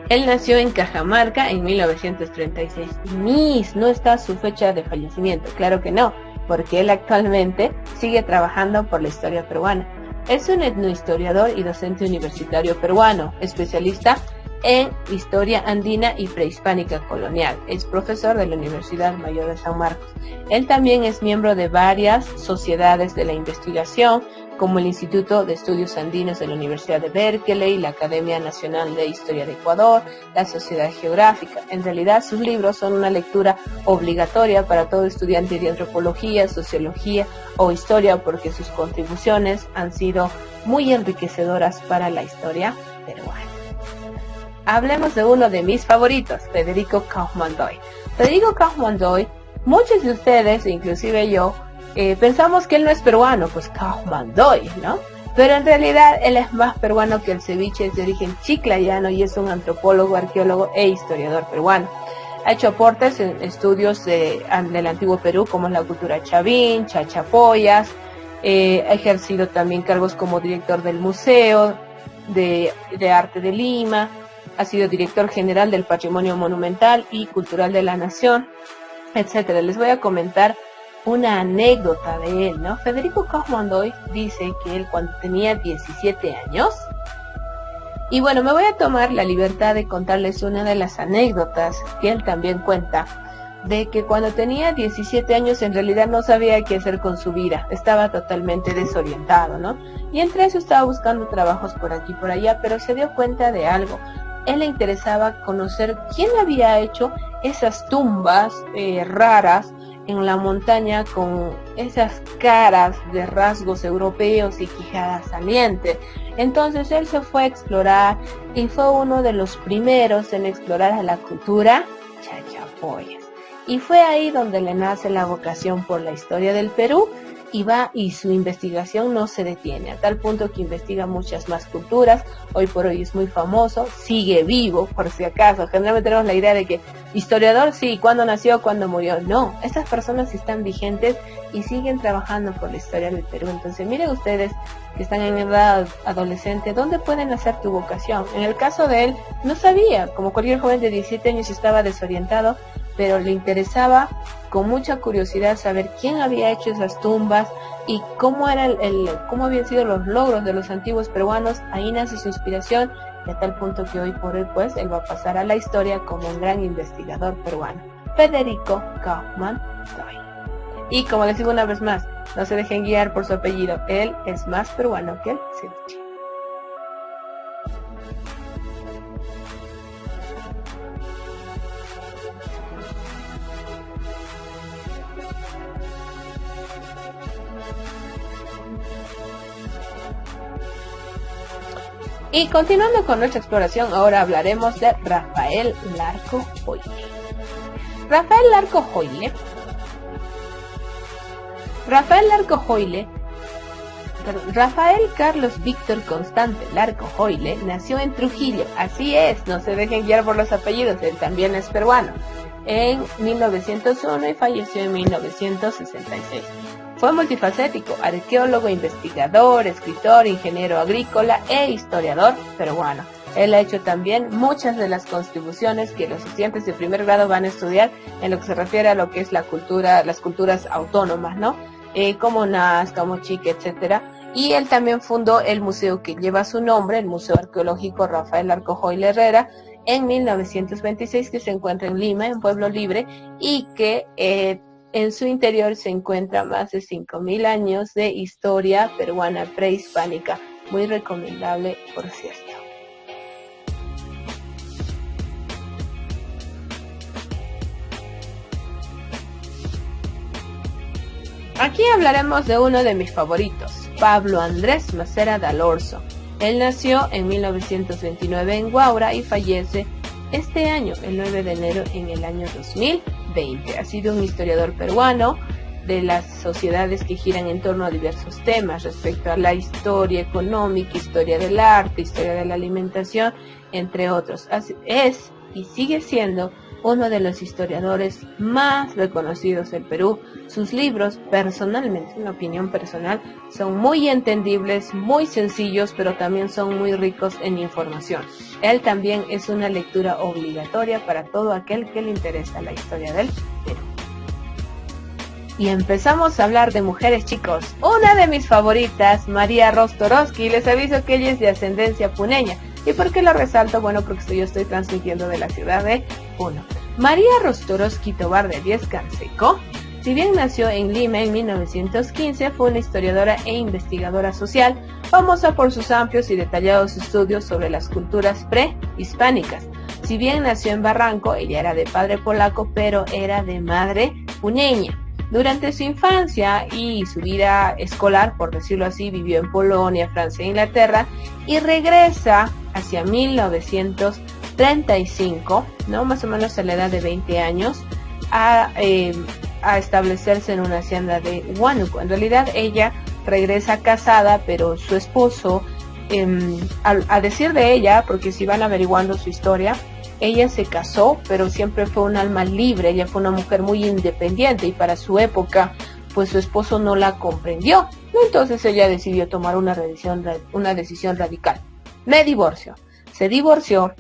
Él nació en Cajamarca en 1936. No está su fecha de fallecimiento, claro que no, porque él actualmente sigue trabajando por la historia peruana. Es un etnohistoriador y docente universitario peruano, especialista en historia andina y prehispánica colonial. Es profesor de la Universidad Mayor de San Marcos. Él también es miembro de varias sociedades de la investigación, como el Instituto de Estudios Andinos de la Universidad de Berkeley, la Academia Nacional de Historia de Ecuador, la Sociedad Geográfica. En realidad, sus libros son una lectura obligatoria para todo estudiante de antropología, sociología o historia, porque sus contribuciones han sido muy enriquecedoras para la historia peruana. Hablemos de uno de mis favoritos, Federico Kaufmann-Doy. Federico Kaufmann-Doy, muchos de ustedes, inclusive yo, pensamos que él no es peruano, pues Kaufmann-Doy, ¿no? Pero en realidad él es más peruano que el ceviche, es de origen chiclayano y es un antropólogo, arqueólogo e historiador peruano. Ha hecho aportes en estudios del antiguo Perú, como la cultura chavín, chachapoyas. Ha ejercido también cargos como director del Museo de Arte de Lima. Ha sido director general del Patrimonio Monumental y Cultural de la Nación, etcétera. Les voy a comentar una anécdota de él, ¿no? Federico Kaufmann-Doy dice que él cuando tenía 17 años, y bueno, me voy a tomar la libertad de contarles una de las anécdotas que él también cuenta, de que cuando tenía 17 años en realidad no sabía qué hacer con su vida, estaba totalmente desorientado, ¿no? Y entre eso estaba buscando trabajos por aquí y por allá, pero se dio cuenta de algo. Él le interesaba conocer quién había hecho esas tumbas raras en la montaña con esas caras de rasgos europeos y quijadas salientes. Entonces él se fue a explorar y fue uno de los primeros en explorar a la cultura chachapoyas. Y fue ahí donde le nace la vocación por la historia del Perú y su investigación no se detiene, a tal punto que investiga muchas más culturas. Hoy por hoy es muy famoso, sigue vivo, por si acaso. Generalmente tenemos la idea de que historiador, sí, cuándo nació, cuándo murió. No, estas personas están vigentes y siguen trabajando por la historia del Perú. Entonces miren ustedes que están en edad adolescente, ¿dónde pueden hacer tu vocación? En el caso de él, no sabía, como cualquier joven de 17 años estaba desorientado, pero le interesaba con mucha curiosidad saber quién había hecho esas tumbas y cómo era cómo habían sido los logros de los antiguos peruanos. Ahí nace su inspiración, y a tal punto que hoy por hoy pues él va a pasar a la historia como un gran investigador peruano, Federico Kauffmann Toy. Y como les digo una vez más, no se dejen guiar por su apellido, él es más peruano que el ceviche. Y continuando con nuestra exploración, ahora hablaremos de Rafael Larco Hoyle. Rafael Rafael Carlos Víctor Constante Larco Hoyle nació en Trujillo, así es, no se dejen guiar por los apellidos, él también es peruano, en 1901 y falleció en 1966. Fue multifacético, arqueólogo, investigador, escritor, ingeniero agrícola e historiador peruano. Él ha hecho también muchas de las contribuciones que los estudiantes de primer grado van a estudiar en lo que se refiere a lo que es la cultura, las culturas autónomas, ¿no? Como Nazca, Mochique, etcétera. Y él también fundó el museo que lleva su nombre, el Museo Arqueológico Rafael Larco Hoyle Herrera, en 1926, que se encuentra en Lima, en Pueblo Libre, y que en su interior se encuentra más de 5.000 años de historia peruana prehispánica. Muy recomendable, por cierto. Aquí hablaremos de uno de mis favoritos, Pablo Andrés Macera Dalorzo. Él nació en 1929 en Huaura y fallece este año, el 9 de enero en el año 2020. Ha sido un historiador peruano de las sociedades que giran en torno a diversos temas respecto a la historia económica, historia del arte, historia de la alimentación, entre otros. Es y sigue siendo uno de los historiadores más reconocidos del Perú. Sus libros, personalmente, una opinión personal, son muy entendibles, muy sencillos, pero también son muy ricos en información. Él también es una lectura obligatoria para todo aquel que le interesa la historia del Perú. Y empezamos a hablar de mujeres, chicos. Una de mis favoritas, María Rostorowski. Les aviso que ella es de ascendencia puneña. ¿Y por qué lo resalto? Bueno, porque yo estoy transmitiendo de la ciudad de Puno. María Rostorowski Tobar de Díez Canseco, si bien nació en Lima en 1915, fue una historiadora e investigadora social, famosa por sus amplios y detallados estudios sobre las culturas prehispánicas. Si bien nació en Barranco, ella era de padre polaco, pero era de madre puneña. Durante su infancia y su vida escolar, por decirlo así, vivió en Polonia, Francia e Inglaterra, y regresa hacia 1935, ¿no? Más o menos a la edad de 20 años, a establecerse en una hacienda de Huánuco. En realidad ella regresa casada, pero su esposo, a decir de ella, porque si van averiguando su historia, ella se casó, pero siempre fue un alma libre. Ella fue una mujer muy independiente y para su época, pues su esposo no la comprendió. Entonces ella decidió tomar una decisión radical. Me divorcio. Se divorció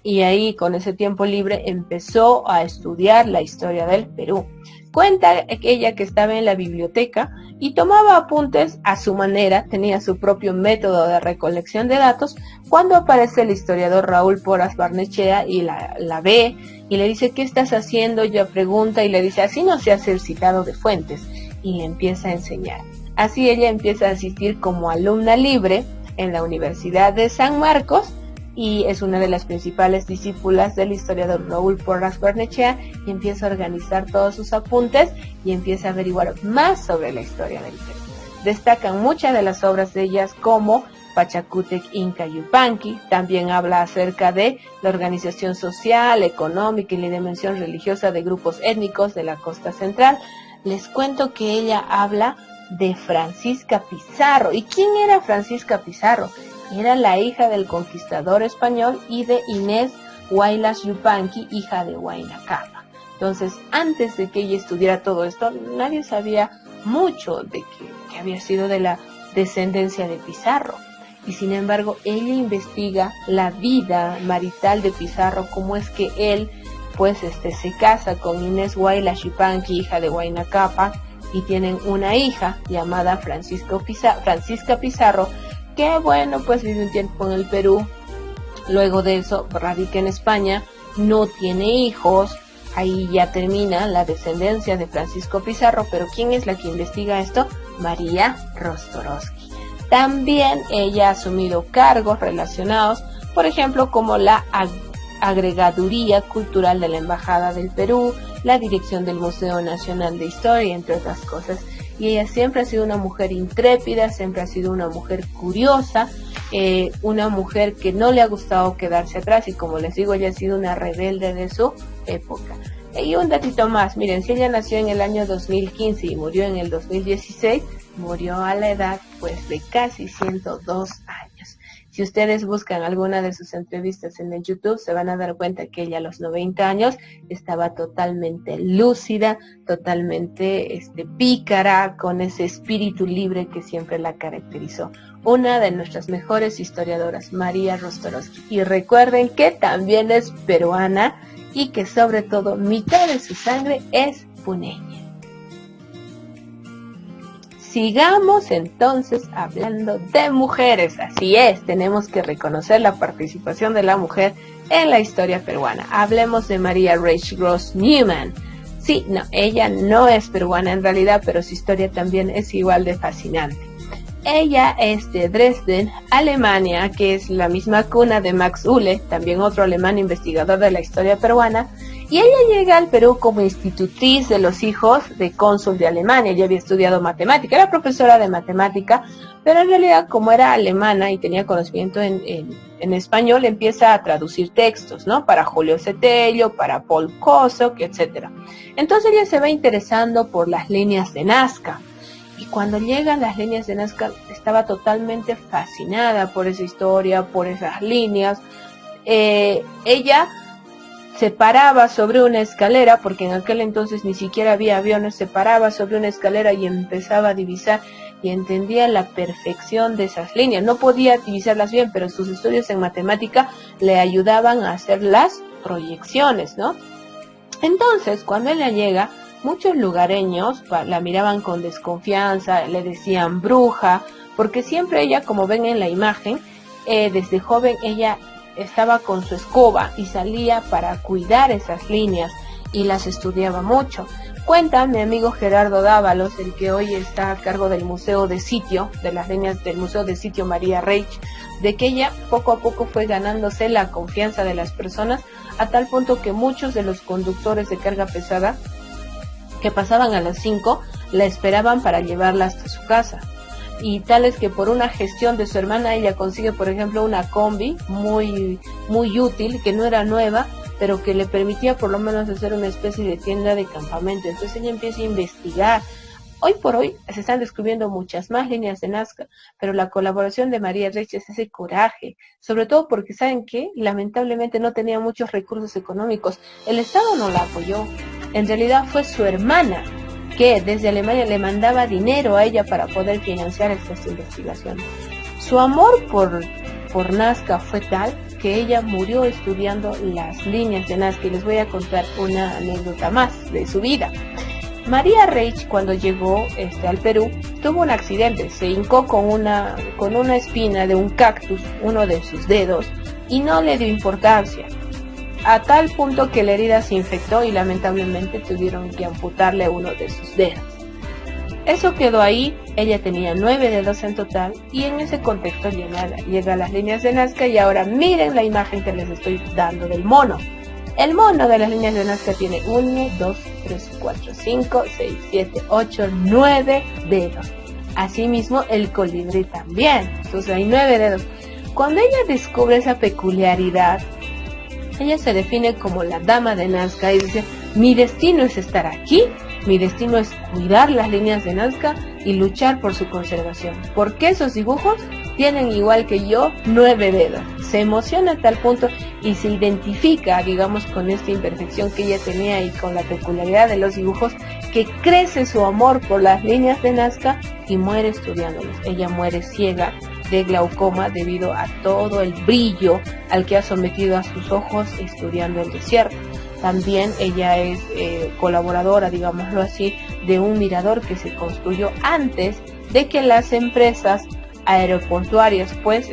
y ahí con ese tiempo libre empezó a estudiar la historia del Perú. Cuenta ella que estaba en la biblioteca y tomaba apuntes a su manera, tenía su propio método de recolección de datos, cuando aparece el historiador Raúl Porras Barnechea y la ve y le dice, ¿qué estás haciendo? Ella pregunta y le dice, así no se hace el citado de fuentes, y le empieza a enseñar. Así ella empieza a asistir como alumna libre en la Universidad de San Marcos, y es una de las principales discípulas del historiador Raúl Porras Barnechea, y empieza a organizar todos sus apuntes y empieza a averiguar más sobre la historia del Perú. Destacan muchas de las obras de ellas como Pachacútec Inca Yupanqui. También habla acerca de la organización social, económica y la dimensión religiosa de grupos étnicos de la costa central. Les cuento que ella habla de Francisca Pizarro. ¿Y quién era Francisca Pizarro? Era la hija del conquistador español y de Inés Huaylas Yupanqui, hija de Huayna Capac. Entonces, antes de que ella estudiara todo esto, nadie sabía mucho de que había sido de la descendencia de Pizarro. Y sin embargo, ella investiga la vida marital de Pizarro, cómo es que él pues se casa con Inés Huaylas Yupanqui, hija de Huayna Capac, y tienen una hija llamada Francisca Pizarro, que bueno, pues vive un tiempo en el Perú. Luego de eso radica en España, no tiene hijos. Ahí ya termina la descendencia de Francisco Pizarro, pero ¿quién es la que investiga esto? María Rostorowski. También ella ha asumido cargos relacionados, por ejemplo, como la Agregaduría Cultural de la Embajada del Perú, la dirección del Museo Nacional de Historia, entre otras cosas. Y ella siempre ha sido una mujer intrépida, siempre ha sido una mujer curiosa, una mujer que no le ha gustado quedarse atrás, y como les digo, ella ha sido una rebelde de su época. Y un datito más, miren, si ella nació en el año 2015 y murió en el 2016, murió a la edad pues de casi 102 años. Si ustedes buscan alguna de sus entrevistas en el YouTube, se van a dar cuenta que ella a los 90 años estaba totalmente lúcida, totalmente pícara, con ese espíritu libre que siempre la caracterizó. Una de nuestras mejores historiadoras, María Rostorowski. Y recuerden que también es peruana y que sobre todo mitad de su sangre es puneña. Sigamos entonces hablando de mujeres. Así es, tenemos que reconocer la participación de la mujer en la historia peruana. Hablemos de María Reich Gross Neumann. Sí, no, ella no es peruana en realidad, pero su historia también es igual de fascinante. Ella es de Dresden, Alemania, que es la misma cuna de Max Uhle, también otro alemán investigador de la historia peruana. Y ella llega al Perú como institutriz de los hijos de cónsul de Alemania. Ella había estudiado matemática, era profesora de matemática, pero en realidad como era alemana y tenía conocimiento en español, empieza a traducir textos, ¿no? Para Julio Cetello, para Paul Kosok, etc. Entonces ella se va interesando por las líneas de Nazca. Y cuando llegan las líneas de Nazca, estaba totalmente fascinada por esa historia, por esas líneas. Ella se paraba sobre una escalera, porque en aquel entonces ni siquiera había aviones, se paraba sobre una escalera y empezaba a divisar y entendía la perfección de esas líneas. No podía divisarlas bien, pero sus estudios en matemática le ayudaban a hacer las proyecciones, ¿no? Entonces, cuando ella llega, muchos lugareños la miraban con desconfianza, le decían bruja, porque siempre ella, como ven en la imagen, desde joven ella estaba con su escoba y salía para cuidar esas líneas y las estudiaba mucho. Cuenta mi amigo Gerardo Dávalos, el que hoy está a cargo del Museo de Sitio, de las líneas del Museo de Sitio María Reich, de que ella poco a poco fue ganándose la confianza de las personas, a tal punto que muchos de los conductores de carga pesada que pasaban a las 5 la esperaban para llevarla hasta su casa. Y tal es que por una gestión de su hermana ella consigue, por ejemplo, una combi muy útil, que no era nueva, pero que le permitía por lo menos hacer una especie de tienda de campamento. Entonces ella empieza a investigar. Hoy por hoy se están descubriendo muchas más líneas de Nazca, pero la colaboración de María Reich es ese coraje, sobre todo porque, ¿saben qué? Lamentablemente no tenía muchos recursos económicos. El Estado no la apoyó. En realidad fue su hermana que desde Alemania le mandaba dinero a ella para poder financiar estas investigaciones. Su amor por Nazca fue tal que ella murió estudiando las líneas de Nazca, y les voy a contar una anécdota más de su vida. María Reich, cuando llegó al Perú, tuvo un accidente, se hincó con una espina de un cactus, uno de sus dedos, y no le dio importancia, a tal punto que la herida se infectó y lamentablemente tuvieron que amputarle uno de sus dedos. Eso quedó ahí. Ella tenía 9 dedos en total, y en ese contexto llega a las líneas de Nazca. Y ahora miren la imagen que les estoy dando del mono. El mono de las líneas de Nazca tiene 1, 2, 3, 4, 5, 6, 7, 8, 9 dedos. Asimismo el colibrí también, entonces hay 9 dedos. Cuando ella descubre esa peculiaridad, ella se define como la dama de Nazca y dice: mi destino es estar aquí, mi destino es cuidar las líneas de Nazca, y luchar por su conservación, porque esos dibujos tienen, igual que yo, 9 dedos. Se emociona a tal punto y se identifica, digamos, con esta imperfección que ella tenía y con la peculiaridad de los dibujos, que crece su amor por las líneas de Nazca y muere estudiándolos. Ella muere ciega de glaucoma debido a todo el brillo al que ha sometido a sus ojos estudiando el desierto. También ella es colaboradora, digámoslo así, de un mirador que se construyó antes de que las empresas aeroportuarias pues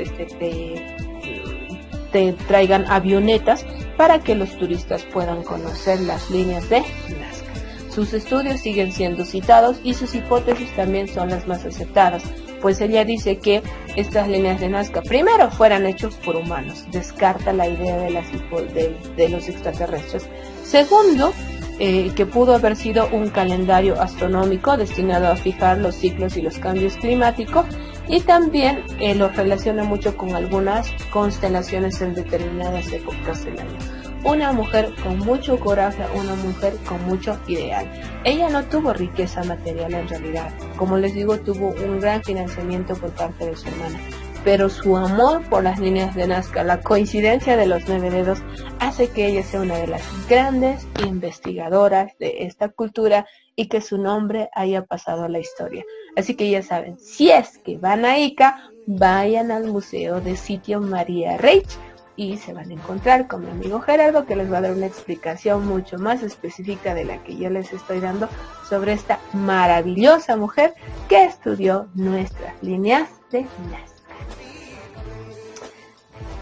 te traigan avionetas para que los turistas puedan conocer las líneas de Nazca. Sus estudios siguen siendo citados y sus hipótesis también son las más aceptadas, pues ella dice que estas líneas de Nazca primero fueran hechos por humanos, descarta la idea de los extraterrestres. Segundo, que pudo haber sido un calendario astronómico destinado a fijar los ciclos y los cambios climáticos, y también lo relaciona mucho con algunas constelaciones en determinadas épocas del año. Una mujer con mucho coraje, una mujer con mucho ideal. Ella no tuvo riqueza material en realidad, como les digo, tuvo un gran financiamiento por parte de su hermana, pero su amor por las líneas de Nazca, la coincidencia de los 9 dedos, hace que ella sea una de las grandes investigadoras de esta cultura y que su nombre haya pasado a la historia. Así que ya saben, si es que van a Ica, vayan al Museo de Sitio María Reich y se van a encontrar con mi amigo Gerardo, que les va a dar una explicación mucho más específica de la que yo les estoy dando sobre esta maravillosa mujer que estudió nuestras líneas de Nazca.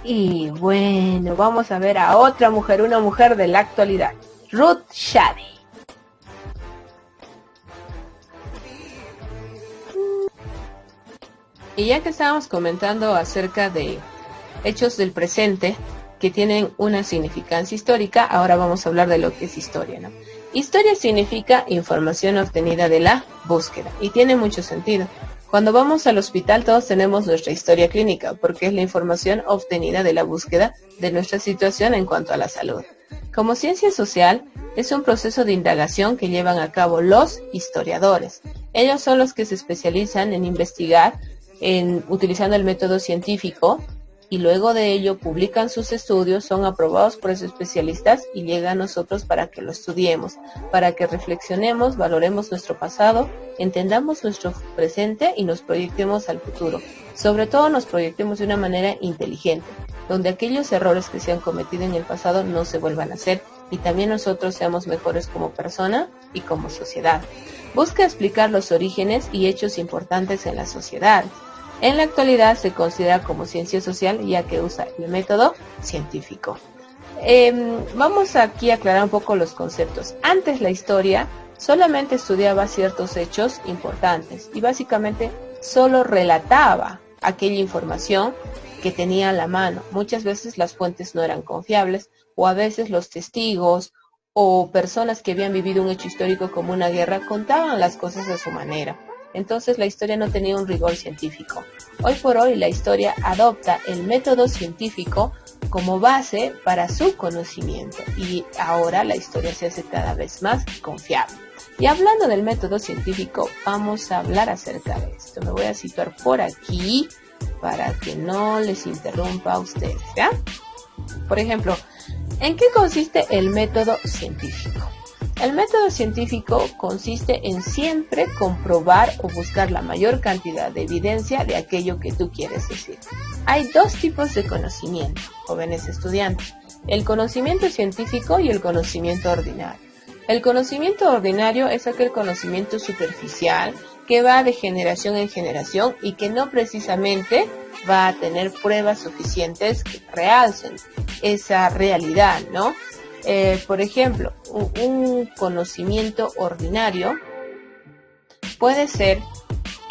Y bueno, vamos a ver a otra mujer, una mujer de la actualidad, Ruth Shady. Y ya que estábamos comentando acerca de hechos del presente que tienen una significancia histórica, ahora vamos a hablar de lo que es historia, ¿no? Historia significa información obtenida de la búsqueda y tiene mucho sentido. Cuando vamos al hospital todos tenemos nuestra historia clínica porque es la información obtenida de la búsqueda de nuestra situación en cuanto a la salud. Como ciencia social, es un proceso de indagación que llevan a cabo los historiadores. Ellos son los que se especializan en investigar utilizando el método científico y luego de ello publican sus estudios, son aprobados por esos especialistas y llega a nosotros para que lo estudiemos, para que reflexionemos, valoremos nuestro pasado, entendamos nuestro presente y nos proyectemos al futuro. Sobre todo nos proyectemos de una manera inteligente, donde aquellos errores que se han cometido en el pasado no se vuelvan a hacer y también nosotros seamos mejores como persona y como sociedad. Busca explicar los orígenes y hechos importantes en la sociedad. En la actualidad se considera como ciencia social ya que usa el método científico. Vamos aquí a aclarar un poco los conceptos. Antes la historia solamente estudiaba ciertos hechos importantes y básicamente solo relataba aquella información que tenía a la mano. Muchas veces las fuentes no eran confiables o a veces los testigos o personas que habían vivido un hecho histórico como una guerra contaban las cosas a su manera. Entonces la historia no tenía un rigor científico. Hoy por hoy la historia adopta el método científico como base para su conocimiento y ahora la historia se hace cada vez más confiable. Y hablando del método científico, vamos a hablar acerca de esto. Me voy a situar por aquí para que no les interrumpa a ustedes, ¿ya? Por ejemplo, ¿en qué consiste el método científico? El método científico consiste en siempre comprobar o buscar la mayor cantidad de evidencia de aquello que tú quieres decir. Hay dos tipos de conocimiento, jóvenes estudiantes, el conocimiento científico y el conocimiento ordinario. El conocimiento ordinario es aquel conocimiento superficial que va de generación en generación y que no precisamente va a tener pruebas suficientes que realcen esa realidad, ¿no? Por ejemplo, un conocimiento ordinario puede ser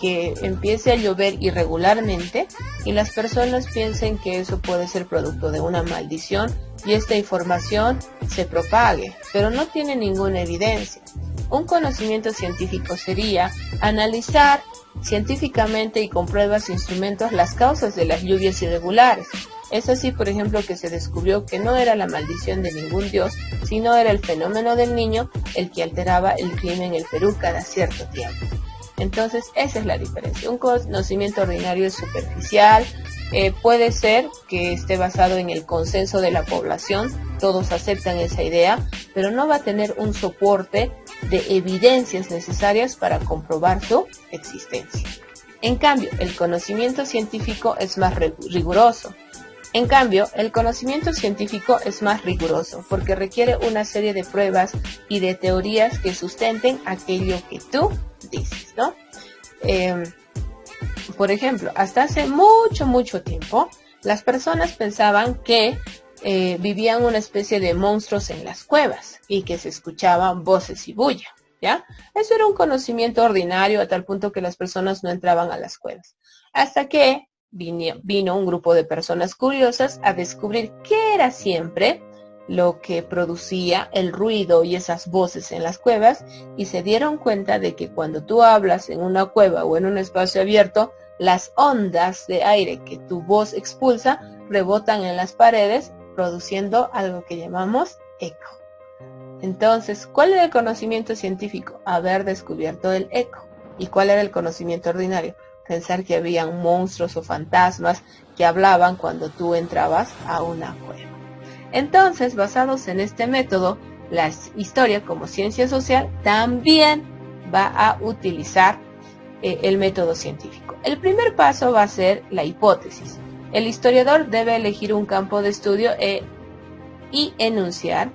que empiece a llover irregularmente y las personas piensen que eso puede ser producto de una maldición y esta información se propague, pero no tiene ninguna evidencia. Un conocimiento científico sería analizar científicamente y con pruebas e instrumentos las causas de las lluvias irregulares. Es así, por ejemplo, que se descubrió que no era la maldición de ningún dios, sino era el fenómeno del niño el que alteraba el clima en el Perú cada cierto tiempo. Entonces, esa es la diferencia. Un conocimiento ordinario es superficial, puede ser que esté basado en el consenso de la población, todos aceptan esa idea, pero no va a tener un soporte de evidencias necesarias para comprobar su existencia. En cambio, el conocimiento científico es más riguroso. Porque requiere una serie de pruebas y de teorías que sustenten aquello que tú dices, ¿no? Por ejemplo, hasta hace mucho tiempo, las personas pensaban que vivían una especie de monstruos en las cuevas y que se escuchaban voces y bulla, ¿ya? Eso era un conocimiento ordinario a tal punto que las personas no entraban a las cuevas. Hasta que vino un grupo de personas curiosas a descubrir qué era siempre lo que producía el ruido y esas voces en las cuevas, y se dieron cuenta de que cuando tú hablas en una cueva o en un espacio abierto, las ondas de aire que tu voz expulsa rebotan en las paredes, produciendo algo que llamamos eco. Entonces, ¿cuál era el conocimiento científico? Haber descubierto el eco. ¿Y cuál era el conocimiento ordinario? Pensar que habían monstruos o fantasmas que hablaban cuando tú entrabas a una cueva. Entonces, basados en este método, la historia como ciencia social también va a utilizar el método científico. El primer paso va a ser la hipótesis. El historiador debe elegir un campo de estudio y enunciar.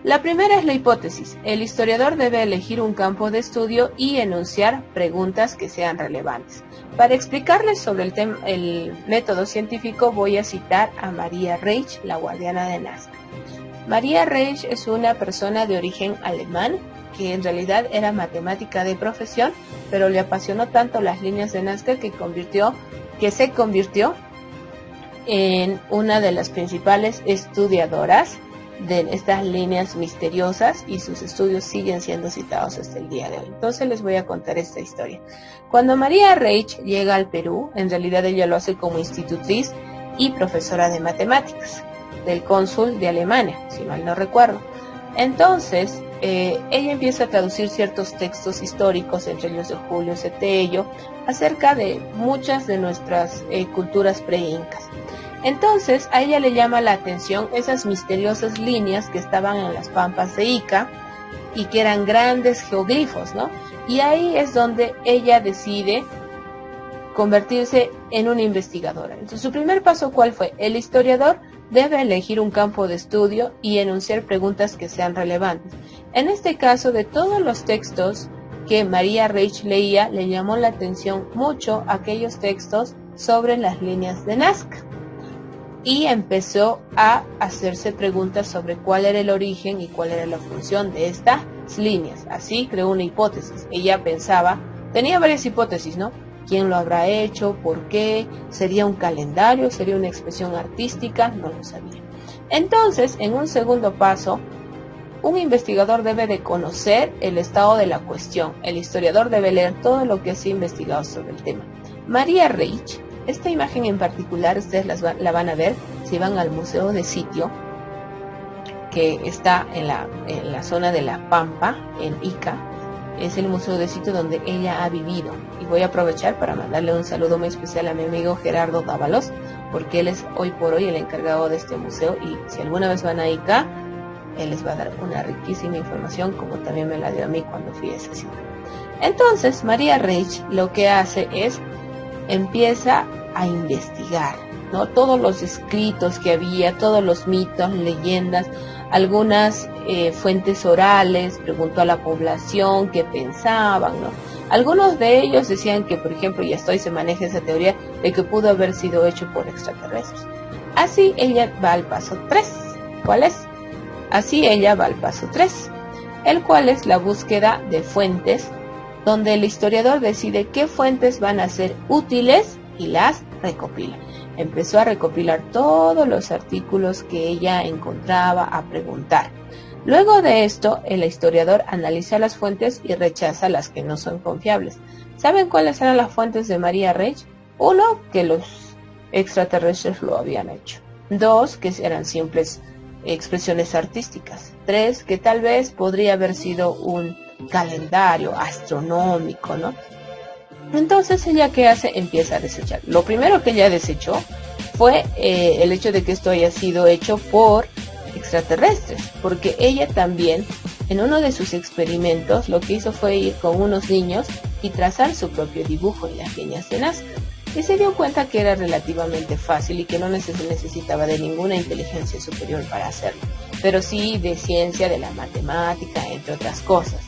La primera es la hipótesis. El historiador debe elegir un campo de estudio y enunciar preguntas que sean relevantes. Para explicarles sobre el método científico, voy a citar a Maria Reich, la guardiana de Nazca. Maria Reich es una persona de origen alemán que en realidad era matemática de profesión, pero le apasionó tanto las líneas de Nazca que se convirtió en una de las principales estudiadoras de estas líneas misteriosas, y sus estudios siguen siendo citados hasta el día de hoy. Entonces les voy a contar esta historia. Cuando Maria Reich llega al Perú, en realidad ella lo hace como institutriz y profesora de matemáticas del cónsul de Alemania, si mal no recuerdo. Entonces, ella empieza a traducir ciertos textos históricos, entre ellos de Julio Cetello, acerca de muchas de nuestras culturas pre-incas. Entonces, a ella le llama la atención esas misteriosas líneas que estaban en las pampas de Ica y que eran grandes geoglifos, ¿no? Y ahí es donde ella decide convertirse en una investigadora. Entonces, su primer paso, ¿cuál fue? El historiador debe elegir un campo de estudio y enunciar preguntas que sean relevantes. En este caso, de todos los textos que Maria Reich leía, le llamó la atención mucho aquellos textos sobre las líneas de Nazca. Y empezó a hacerse preguntas sobre cuál era el origen y cuál era la función de estas líneas. Así creó una hipótesis. Ella pensaba, tenía varias hipótesis, ¿no? ¿Quién lo habrá hecho? ¿Por qué? ¿Sería un calendario? ¿Sería una expresión artística? No lo sabía. Entonces, en un segundo paso, un investigador debe de conocer el estado de la cuestión. El historiador debe leer todo lo que se ha investigado sobre el tema. Maria Reich, esta imagen en particular, ustedes la van a ver si van al Museo de Sitio, que está en la zona de La Pampa, en Ica. Es el Museo de Sitio donde ella ha vivido. Y voy a aprovechar para mandarle un saludo muy especial a mi amigo Gerardo Dávalos, porque él es hoy por hoy el encargado de este museo, y si alguna vez van a Ica, él les va a dar una riquísima información, como también me la dio a mí cuando fui a esa ciudad. Entonces, Maria Reich lo que hace es empieza a investigar, ¿no? Todos los escritos que había, todos los mitos, leyendas, algunas fuentes orales, preguntó a la población qué pensaban, ¿no? Algunos de ellos decían que, por ejemplo, y hasta hoy se maneja esa teoría de que pudo haber sido hecho por extraterrestres. Así ella va al paso 3. ¿Cuál es? Así ella va al paso 3, el cual es la búsqueda de fuentes, donde el historiador decide qué fuentes van a ser útiles y las recopila. Empezó a recopilar todos los artículos que ella encontraba, a preguntar. Luego de esto, el historiador analiza las fuentes y rechaza las que no son confiables. ¿Saben cuáles eran las fuentes de Maria Reich? 1, que los extraterrestres lo habían hecho. 2, que eran simples expresiones artísticas. 3, que tal vez podría haber sido un calendario astronómico, ¿no? Entonces ella, ¿qué hace? Empieza a desechar. Lo primero que ella desechó fue el hecho de que esto haya sido hecho por extraterrestres, porque ella también en uno de sus experimentos lo que hizo fue ir con unos niños y trazar su propio dibujo en las líneas de Nazca, y se dio cuenta que era relativamente fácil y que no necesitaba de ninguna inteligencia superior para hacerlo, pero sí de ciencia, de la matemática, entre otras cosas.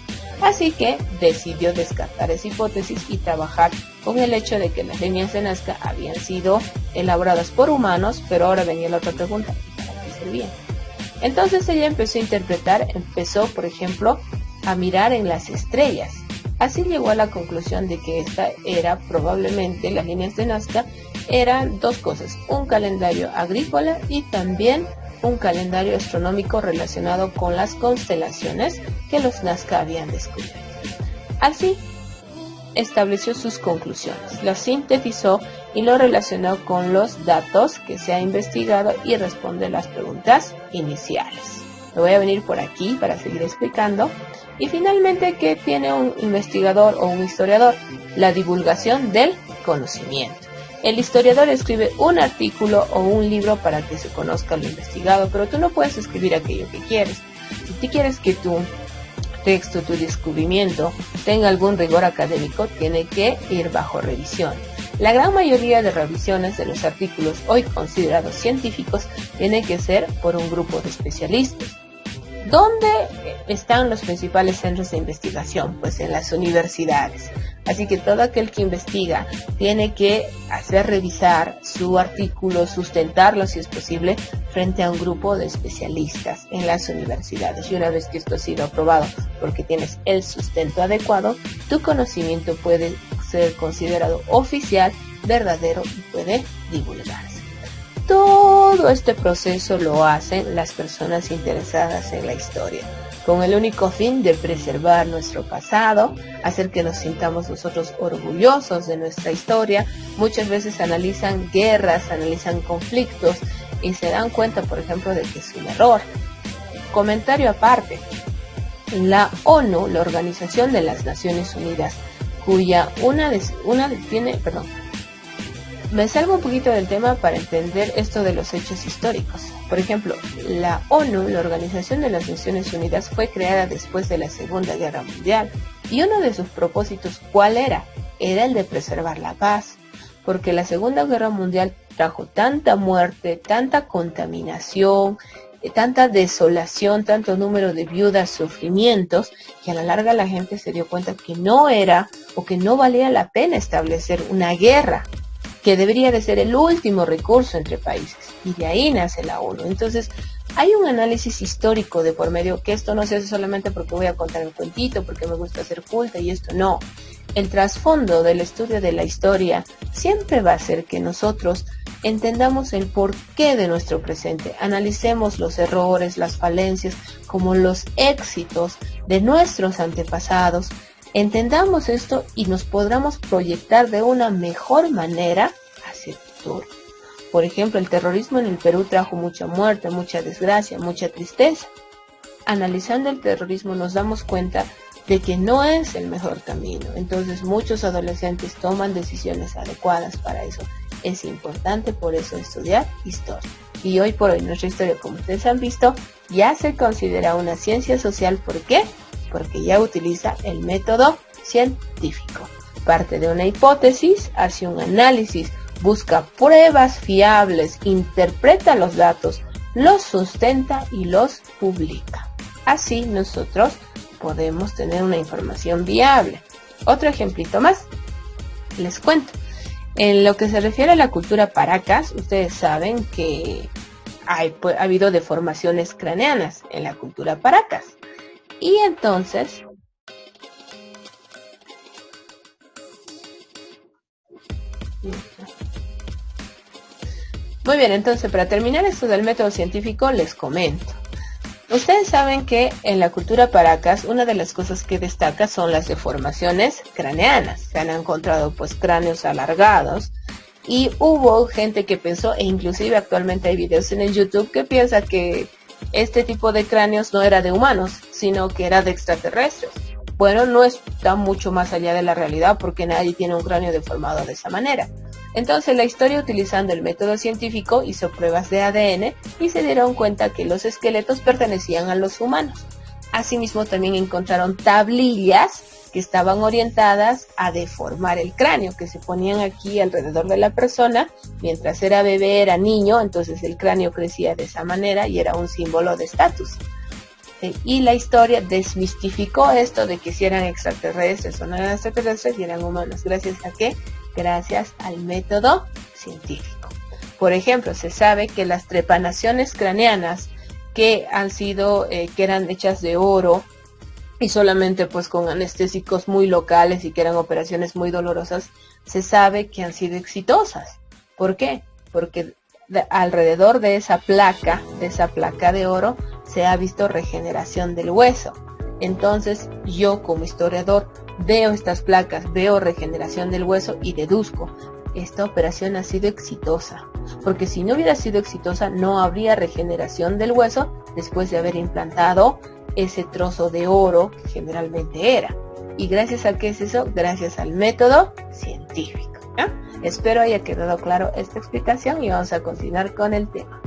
Así que decidió descartar esa hipótesis y trabajar con el hecho de que las líneas de Nazca habían sido elaboradas por humanos, pero ahora venía la otra pregunta: ¿para qué servían? Entonces ella empezó, por ejemplo, a mirar en las estrellas. Así llegó a la conclusión de que probablemente las líneas de Nazca eran dos cosas: un calendario agrícola y también un calendario astronómico relacionado con las constelaciones que los Nazca habían descubierto. Así estableció sus conclusiones, las sintetizó y lo relacionó con los datos que se ha investigado y responde las preguntas iniciales. Me voy a venir por aquí para seguir explicando. Y finalmente, ¿qué tiene un investigador o un historiador? La divulgación del conocimiento. El historiador escribe un artículo o un libro para que se conozca lo investigado, pero tú no puedes escribir aquello que quieres. Si tú quieres que tu texto, tu descubrimiento tenga algún rigor académico, tiene que ir bajo revisión. La gran mayoría de revisiones de los artículos hoy considerados científicos tiene que ser por un grupo de especialistas. ¿Dónde están los principales centros de investigación? Pues en las universidades. Así que todo aquel que investiga tiene que hacer revisar su artículo, sustentarlo si es posible, frente a un grupo de especialistas en las universidades. Y una vez que esto ha sido aprobado porque tienes el sustento adecuado, tu conocimiento puede ser considerado oficial, verdadero y puede divulgarse. Todo este proceso lo hacen las personas interesadas en la historia, con el único fin de preservar nuestro pasado, hacer que nos sintamos nosotros orgullosos de nuestra historia. Muchas veces analizan guerras, analizan conflictos y se dan cuenta, por ejemplo, de que es un error. Comentario aparte: la ONU, la Organización de las Naciones Unidas, me salgo un poquito del tema para entender esto de los hechos históricos. Por ejemplo, la ONU, la Organización de las Naciones Unidas, fue creada después de la Segunda Guerra Mundial. Y uno de sus propósitos, ¿cuál era? Era el de preservar la paz. Porque la Segunda Guerra Mundial trajo tanta muerte, tanta contaminación, tanta desolación, tanto número de viudas, sufrimientos, que a la larga la gente se dio cuenta que no era o que no valía la pena establecer una guerra, que debería de ser el último recurso entre países, y de ahí nace la ONU. Entonces, hay un análisis histórico de por medio, que esto no se hace solamente porque voy a contar un cuentito, porque me gusta ser culta y esto no. El trasfondo del estudio de la historia siempre va a ser que nosotros entendamos el porqué de nuestro presente, analicemos los errores, las falencias, como los éxitos de nuestros antepasados. Entendamos esto y nos podamos proyectar de una mejor manera hacia el futuro. Por ejemplo, el terrorismo en el Perú trajo mucha muerte, mucha desgracia, mucha tristeza. Analizando el terrorismo nos damos cuenta de que no es el mejor camino. Entonces muchos adolescentes toman decisiones adecuadas para eso. Es importante por eso estudiar historia. Y hoy por hoy nuestra historia, como ustedes han visto, ya se considera una ciencia social. ¿Por qué? Porque ya utiliza el método científico. Parte de una hipótesis, hace un análisis, busca pruebas fiables, interpreta los datos, los sustenta y los publica. Así nosotros podemos tener una información viable. Otro ejemplito más, les cuento. En lo que se refiere a la cultura Paracas, ustedes saben que ha habido deformaciones craneanas en la cultura Paracas. Y entonces, muy bien, entonces para terminar esto del método científico les comento. Ustedes saben que en la cultura Paracas una de las cosas que destaca son las deformaciones craneanas. Se han encontrado pues cráneos alargados y hubo gente que pensó, e inclusive actualmente hay videos en el YouTube que piensa que este tipo de cráneos no era de humanos, sino que era de extraterrestres. Bueno, no está mucho más allá de la realidad porque nadie tiene un cráneo deformado de esa manera. Entonces la historia, utilizando el método científico, hizo pruebas de ADN y se dieron cuenta que los esqueletos pertenecían a los humanos. Asimismo, también encontraron tablillas que estaban orientadas a deformar el cráneo, que se ponían aquí alrededor de la persona mientras era bebé, era niño, entonces el cráneo crecía de esa manera y era un símbolo de estatus. Y la historia desmistificó esto de que si eran extraterrestres o no eran extraterrestres y eran humanos. ¿Gracias a qué? Gracias al método científico. Por ejemplo, se sabe que las trepanaciones craneanas que eran hechas de oro y solamente pues con anestésicos muy locales y que eran operaciones muy dolorosas, se sabe que han sido exitosas. ¿Por qué? Porque alrededor de esa placa de oro, se ha visto regeneración del hueso. Entonces yo como historiador veo estas placas, veo regeneración del hueso y deduzco, esta operación ha sido exitosa, porque si no hubiera sido exitosa no habría regeneración del hueso después de haber implantado ese trozo de oro que generalmente era. ¿Y gracias a qué es eso? Gracias al método científico. Espero haya quedado claro esta explicación y vamos a continuar con el tema.